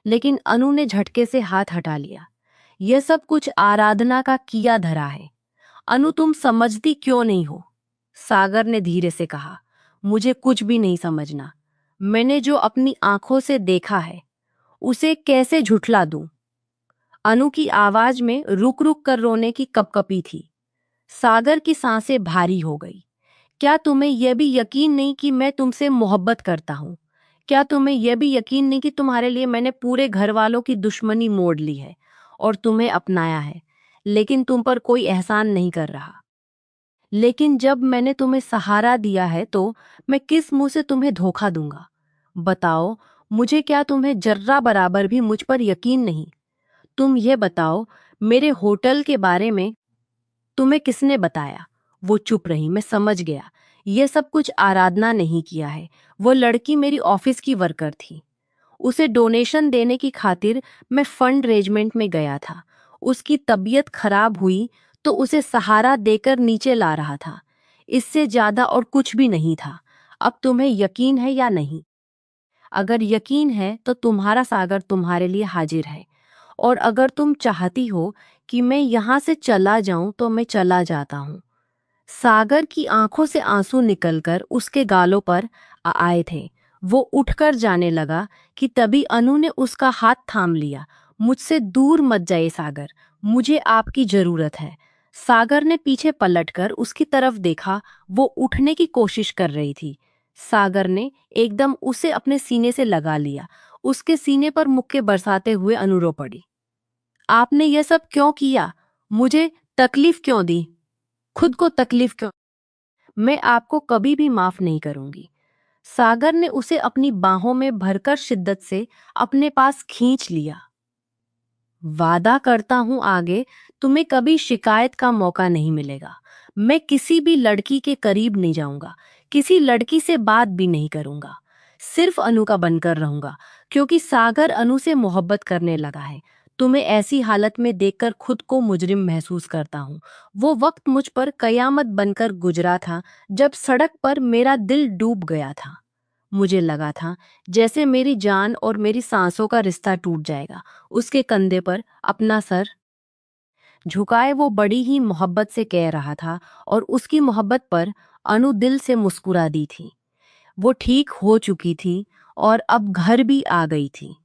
लेकिन अनु ने झटके से हाथ हटा लिया। यह सब कुछ आराधना का किया धरा है। अनु, तुम समझती क्यों नहीं हो? सागर ने धीरे से कहा। मुझे कुछ भी नहीं समझना। मैंने जो अपनी आंखों से देखा है उसे कैसे झुठला दूं? अनु की आवाज में रुक रुक कर रोने की कपकपी थी। सागर की सांसें भारी हो गई। क्या तुम्हें यह भी यकीन नहीं कि मैं तुमसे मोहब्बत करता हूं? क्या तुम्हें यह भी यकीन नहीं कि तुम्हारे लिए मैंने पूरे घर वालों की दुश्मनी मोड़ ली है और तुम्हें अपनाया है, लेकिन तुम पर कोई एहसान नहीं कर रहा? लेकिन जब मैंने तुम्हें सहारा दिया है तो मैं किस मुंह से तुम्हें धोखा दूंगा? बताओ मुझे, क्या तुम्हें जर्रा बराबर भी मुझ पर यकीन नहीं? तुम ये बताओ, मेरे होटल के बारे में तुम्हें किसने बताया? वो चुप रही। मैं समझ गया, ये सब कुछ आराधना नहीं किया है। वो लड़की मेरी ऑफिस की वर्कर थी। उसे डोनेशन देने की खातिर मैं फंड रेजमेंट में गया था। उसकी तबीयत खराब हुई तो उसे सहारा देकर नीचे ला रहा था। इससे ज्यादा और कुछ भी नहीं था। अब तुम्हें यकीन है या नहीं? अगर यकीन है तो तुम्हारा सागर तुम्हारे लिए हाजिर है, और अगर तुम चाहती हो कि मैं यहाँ से चला जाऊं तो मैं चला जाता हूँ। सागर की आंखों से आंसू निकलकर उसके गालों पर आए थे। वो उठकर जाने लगा कि तभी अनु ने उसका हाथ थाम लिया। मुझसे दूर मत जाइए सागर, मुझे आपकी जरूरत है। सागर ने पीछे पलटकर उसकी तरफ देखा। वो उठने की कोशिश कर रही थी। सागर ने एकदम उसे अपने सीने से लगा लिया। उसके सीने पर मुक्के बरसाते हुए अनु रो पड़ी। आपने यह सब क्यों किया? मुझे तकलीफ क्यों दी? खुद को तकलीफ क्यों? मैं आपको कभी भी माफ नहीं करूंगी। सागर ने उसे अपनी बाहों में भरकर शिद्दत से अपने पास खींच लिया। वादा करता हूं आगे तुम्हें कभी शिकायत का मौका नहीं मिलेगा। मैं किसी भी लड़की के करीब नहीं जाऊंगा, किसी लड़की से बात भी नहीं करूंगा। सिर्फ अनु का बनकर रहूंगा, क्योंकि सागर अनु से मोहब्बत करने लगा है। तुम्हें ऐसी हालत में देखकर खुद को मुजरिम महसूस करता हूँ। वो वक्त मुझ पर कयामत बनकर गुजरा था जब सड़क पर मेरा दिल डूब गया था। मुझे लगा था जैसे मेरी जान और मेरी सांसों का रिश्ता टूट जाएगा। उसके कंधे पर अपना सर झुकाए वो बड़ी ही मोहब्बत से कह रहा था, और उसकी मोहब्बत पर अनु दिल से मुस्कुरा दी थी। वो ठीक हो चुकी थी और अब घर भी आ गई थी।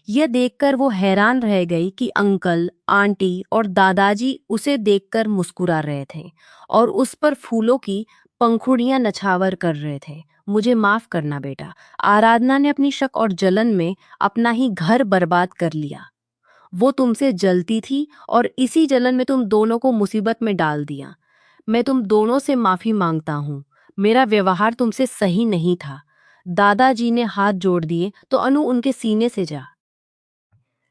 यह देखकर वो हैरान रह गई कि अंकल, आंटी और दादाजी उसे देखकर मुस्कुरा रहे थे और उस पर फूलों की पंखुड़ियां नछावर कर रहे थे। मुझे माफ करना बेटा, आराधना ने अपनी शक और जलन में अपना ही घर बर्बाद कर लिया। वो तुमसे जलती थी और इसी जलन में तुम दोनों को मुसीबत में डाल दिया। मैं तुम दोनों से माफी मांगता हूँ। मेरा व्यवहार तुमसे सही नहीं था। दादाजी ने हाथ जोड़ दिए तो अनु उनके सीने से जा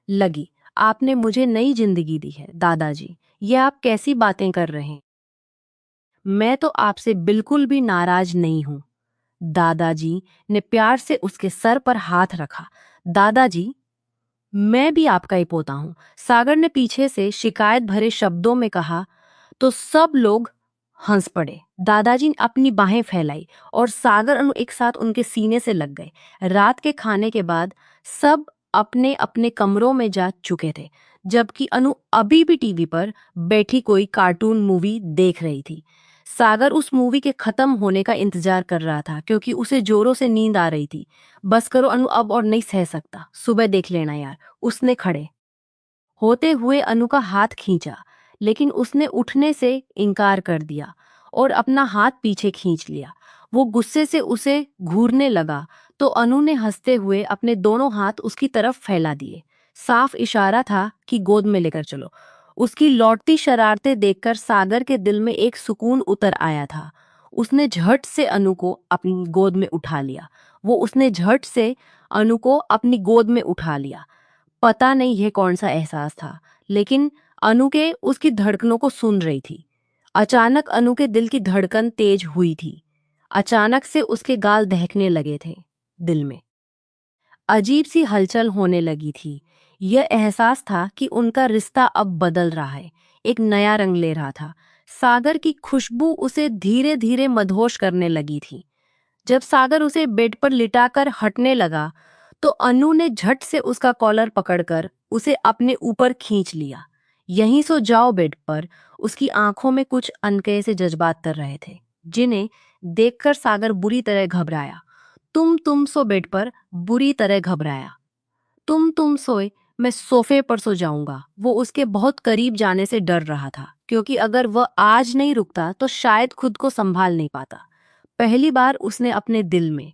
लगी। आपने मुझे नई जिंदगी दी है दादाजी, ये आप कैसी बातें कर रहे हैं? मैं तो आपसे बिल्कुल भी नाराज नहीं हूं। दादाजी ने प्यार से उसके सर पर हाथ रखा। दादाजी, मैं भी आपका ही पोता हूं, सागर ने पीछे से शिकायत भरे शब्दों में कहा। तो सब लोग हंस पड़े। दादाजी ने अपनी बाहें फैलाई और सागर अनु एक साथ उनके सीने से लग गए। रात के खाने के बाद सब अपने अपने कमरों में जा चुके थे, जबकि अनु अभी भी टीवी पर बैठी कोई कार्टून मूवी देख रही थी। सागर उस मूवी के खत्म होने का इंतजार कर रहा था, क्योंकि उसे जोरों से नींद आ रही थी। बस करो अनु, अब और नहीं सह सकता, सुबह देख लेना यार। उसने खड़े होते हुए अनु का हाथ खींचा, लेकिन उसने उठने से इनकार कर दिया और अपना हाथ पीछे खींच लिया। वो गुस्से से उसे घूरने लगा तो अनु ने हंसते हुए अपने दोनों हाथ उसकी तरफ फैला दिए। साफ इशारा था कि गोद में लेकर चलो। उसकी लौटती शरारतें देखकर सागर के दिल में एक सुकून उतर आया था। उसने झट से अनु को अपनी गोद में उठा लिया। उसने झट से अनु को अपनी गोद में उठा लिया। पता नहीं यह कौन सा एहसास था, लेकिन अनु के उसकी धड़कनों को सुन रही थी। अचानक अनु के दिल की धड़कन तेज हुई थी। अचानक से उसके गाल दहकने लगे थे। दिल में अजीब सी हलचल होने लगी थी। यह एहसास था कि उनका रिश्ता अब बदल रहा है, एक नया रंग ले रहा था। सागर की खुशबू उसे धीरे धीरे मदहोश करने लगी थी। जब सागर उसे बेड पर लिटाकर हटने लगा तो अनु ने झट से उसका कॉलर पकड़कर उसे अपने ऊपर खींच लिया। यहीं सो जाओ बेड पर। उसकी आंखों में कुछ अनकहे जज्बात तर रहे थे, जिन्हें देखकर सागर बुरी तरह घबराया। तुम सो बेड पर, बुरी तरह घबराया। तुम सोए, मैं सोफे पर सो जाऊंगा। वो उसके बहुत करीब जाने से डर रहा था, क्योंकि अगर वह आज नहीं रुकता तो शायद खुद को संभाल नहीं पाता। पहली बार उसने अपने दिल में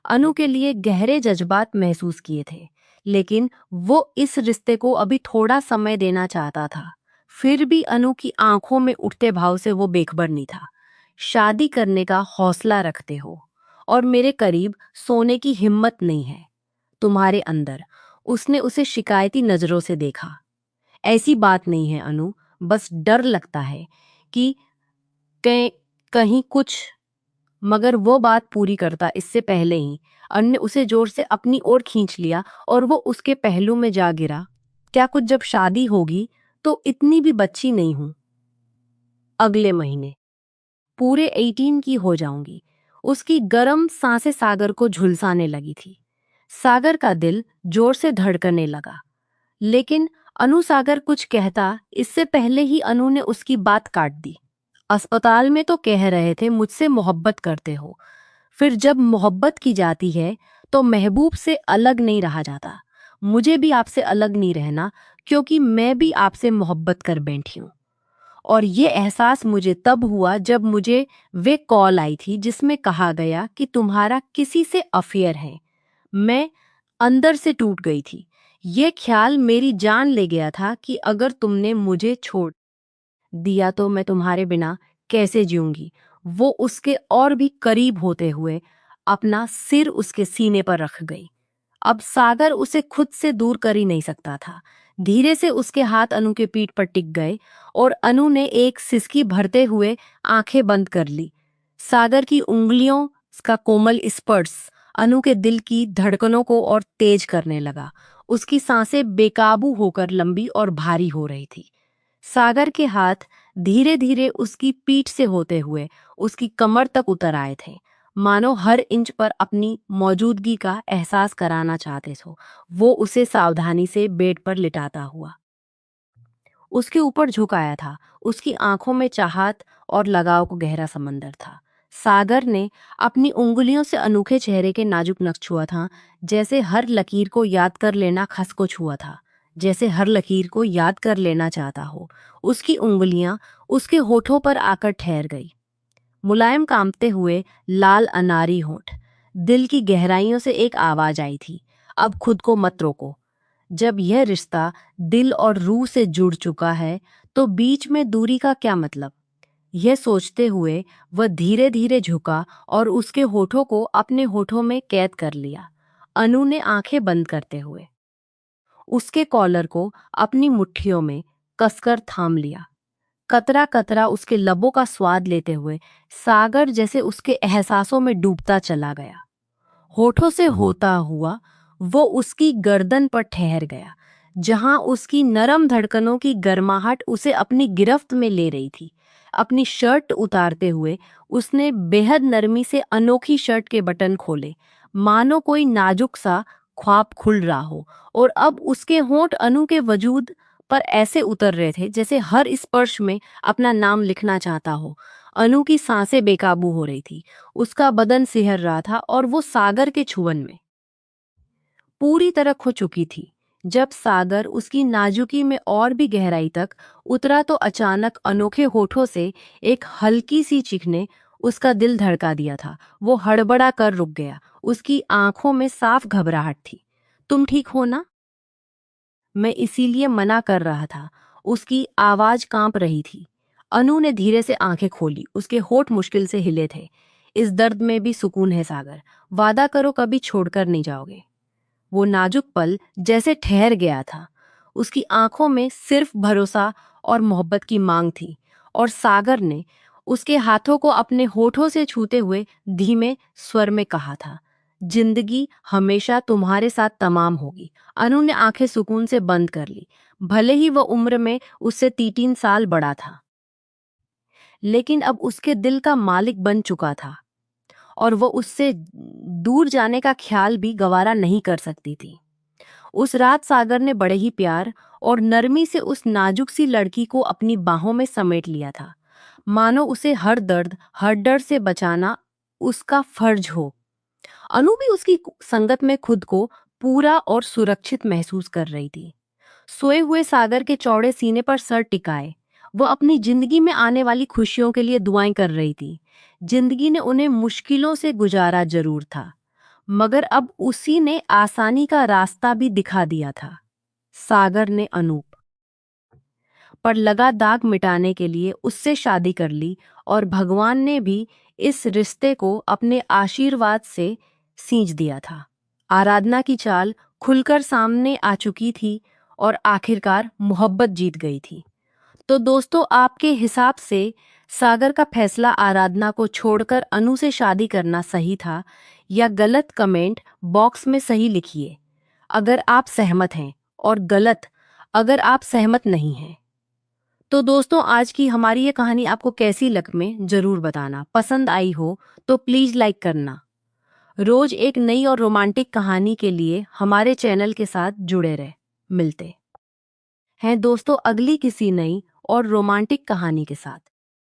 अनु के लिए गहरे जज्बात महसूस किए थे, लेकिन वो इस रिश्ते को अभी थोड़ा समय देना चाहता था। फिर भी अनु की आंखों में उठते भाव से वो बेखबर नहीं था। शादी करने का हौसला रखते हो और मेरे करीब सोने की हिम्मत नहीं है तुम्हारे अंदर। उसने उसे शिकायती नजरों से देखा। ऐसी बात नहीं है अनु, बस डर लगता है कि कहीं कहीं कुछ। मगर वो बात पूरी करता इससे पहले ही अनु ने उसे जोर से अपनी ओर खींच लिया और वो उसके पहलू में जा गिरा। क्या कुछ जब शादी होगी तो इतनी भी बच्ची नहीं हूं। अगले महीने पूरे 18 की हो जाऊंगी। उसकी गर्म सांसें सागर को झुलसाने लगी थी। सागर का दिल जोर से धड़कने लगा, लेकिन अनु सागर कुछ कहता इससे पहले ही अनु ने उसकी बात काट दी। अस्पताल में तो कह रहे थे मुझसे मोहब्बत करते हो, फिर जब मोहब्बत की जाती है तो महबूब से अलग नहीं रहा जाता। मुझे भी आपसे अलग नहीं रहना, क्योंकि मैं भी आपसे मोहब्बत कर बैठी हूँ। और ये एहसास मुझे तब हुआ जब मुझे वे कॉल आई थी जिसमें कहा गया कि तुम्हारा किसी से अफेयर है। मैं अंदर से टूट गई थी। ये ख्याल मेरी जान ले गया था कि अगर तुमने मुझे छोड़ दिया तो मैं तुम्हारे बिना कैसे जीऊंगी। वो उसके और भी करीब होते हुए अपना सिर उसके सीने पर रख गई। अब सागर उसे खुद से दूर कर ही नहीं सकता था। धीरे से उसके हाथ अनु के पीठ पर टिक गए और अनु ने एक सिसकी भरते हुए आंखें बंद कर ली। सागर की उंगलियों का कोमल स्पर्श अनु के दिल की धड़कनों को और तेज करने लगा। उसकी सांसें बेकाबू होकर लंबी और भारी हो रही थी। सागर के हाथ धीरे धीरे उसकी पीठ से होते हुए उसकी कमर तक उतर आए थे, मानो हर इंच पर अपनी मौजूदगी का एहसास कराना चाहते थे। वो उसे सावधानी से बेड पर लिटाता हुआ उसके ऊपर झुकाया था। उसकी आंखों में चाहत और लगाव को गहरा समंदर था। सागर ने अपनी उंगलियों से अनोखे चेहरे के नाजुक नक्श छुआ था, जैसे हर लकीर को याद कर लेना खस को छुआ था, जैसे हर लकीर को याद कर लेना चाहता हो। उसकी उंगलियां उसके होठों पर आकर ठहर गई, मुलायम कांपते हुए लाल अनारी होठ। दिल की गहराइयों से एक आवाज आई थी, अब खुद को मत रोको। जब यह रिश्ता दिल और रूह से जुड़ चुका है तो बीच में दूरी का क्या मतलब। यह सोचते हुए वह धीरे धीरे झुका और उसके होठों को अपने होठों में कैद कर लिया। अनु ने आंखें बंद करते हुए उसके कॉलर को अपनी मुट्ठियों में कसकर थाम लिया। कतरा कतरा उसके लबों का स्वाद लेते हुए सागर जैसे उसके एहसासों में डूबता चला गया। होठों से होता हुआ वो उसकी गर्दन पर ठहर गया, जहां उसकी नरम धड़कनों की गर्माहट उसे अपनी गिरफ्त में ले रही थी। अपनी शर्ट उतारते हुए उसने बेहद नरमी से अनोखी शर्ट के बटन खोले, मानो कोई नाजुक सा ख्वाब खुल रहा हो। और अब उसके होंठ अनु के वजूद पर ऐसे उतर रहे थे जैसे हर स्पर्श में अपना नाम लिखना चाहता हो। अनु की सांसें बेकाबू हो रही थी, उसका बदन सिहर रहा था और वो सागर के छुअन में पूरी तरह खो चुकी थी। जब सागर उसकी नाजुकी में और भी गहराई तक उतरा तो अचानक अनोखे होठों से एक हल्की सी चीख ने उसका दिल धड़का दिया था। वो हड़बड़ा कर रुक गया, उसकी आंखों में साफ घबराहट थी। तुम ठीक हो ना? मैं इसीलिए मना कर रहा था। उसकी आवाज कांप रही थी। अनु ने धीरे से आंखें खोली, उसके होठ मुश्किल से हिले थे। इस दर्द में भी सुकून है सागर, वादा करो कभी छोड़कर नहीं जाओगे। वो नाजुक पल जैसे ठहर गया था। उसकी आंखों में सिर्फ भरोसा और मोहब्बत की मांग थी। और सागर ने उसके हाथों को अपने होठों से छूते हुए धीमे स्वर में कहा था, जिंदगी हमेशा तुम्हारे साथ तमाम होगी। अनु ने आंखें सुकून से बंद कर ली। भले ही वह उम्र में उससे 3 साल बड़ा था, लेकिन अब उसके दिल का मालिक बन चुका था और वह उससे दूर जाने का ख्याल भी गवारा नहीं कर सकती थी। उस रात सागर ने बड़े ही प्यार और नरमी से उस नाजुक सी लड़की को अपनी बाहों में समेट लिया था, मानो उसे हर दर्द हर डर से बचाना उसका फर्ज हो। अनु भी उसकी संगत में खुद को पूरा और सुरक्षित महसूस कर रही थी। सोए हुए सागर के चौड़े सीने पर सर टिकाए वो अपनी जिंदगी में आने वाली खुशियों के लिए दुआएं कर रही थी। जिंदगी ने उन्हें मुश्किलों से गुजारा जरूर था, मगर अब उसी ने आसानी का रास्ता भी दिखा दिया था। सागर ने अनूप पर लगा दाग मिटाने के लिए उससे शादी कर ली और भगवान ने भी इस रिश्ते को अपने आशीर्वाद से सींच दिया था। आराधना की चाल खुलकर सामने आ चुकी थी और आखिरकार मोहब्बत जीत गई थी। तो दोस्तों, आपके हिसाब से सागर का फैसला आराधना को छोड़कर अनु से शादी करना सही था या गलत? कमेंट बॉक्स में सही लिखिए अगर आप सहमत हैं और गलत अगर आप सहमत नहीं हैं। तो दोस्तों, आज की हमारी ये कहानी आपको कैसी लग में जरूर बताना। पसंद आई हो तो प्लीज लाइक करना। रोज एक नई और रोमांटिक कहानी के लिए हमारे चैनल के साथ जुड़े रहे। मिलते हैं दोस्तों अगली किसी नई और रोमांटिक कहानी के साथ।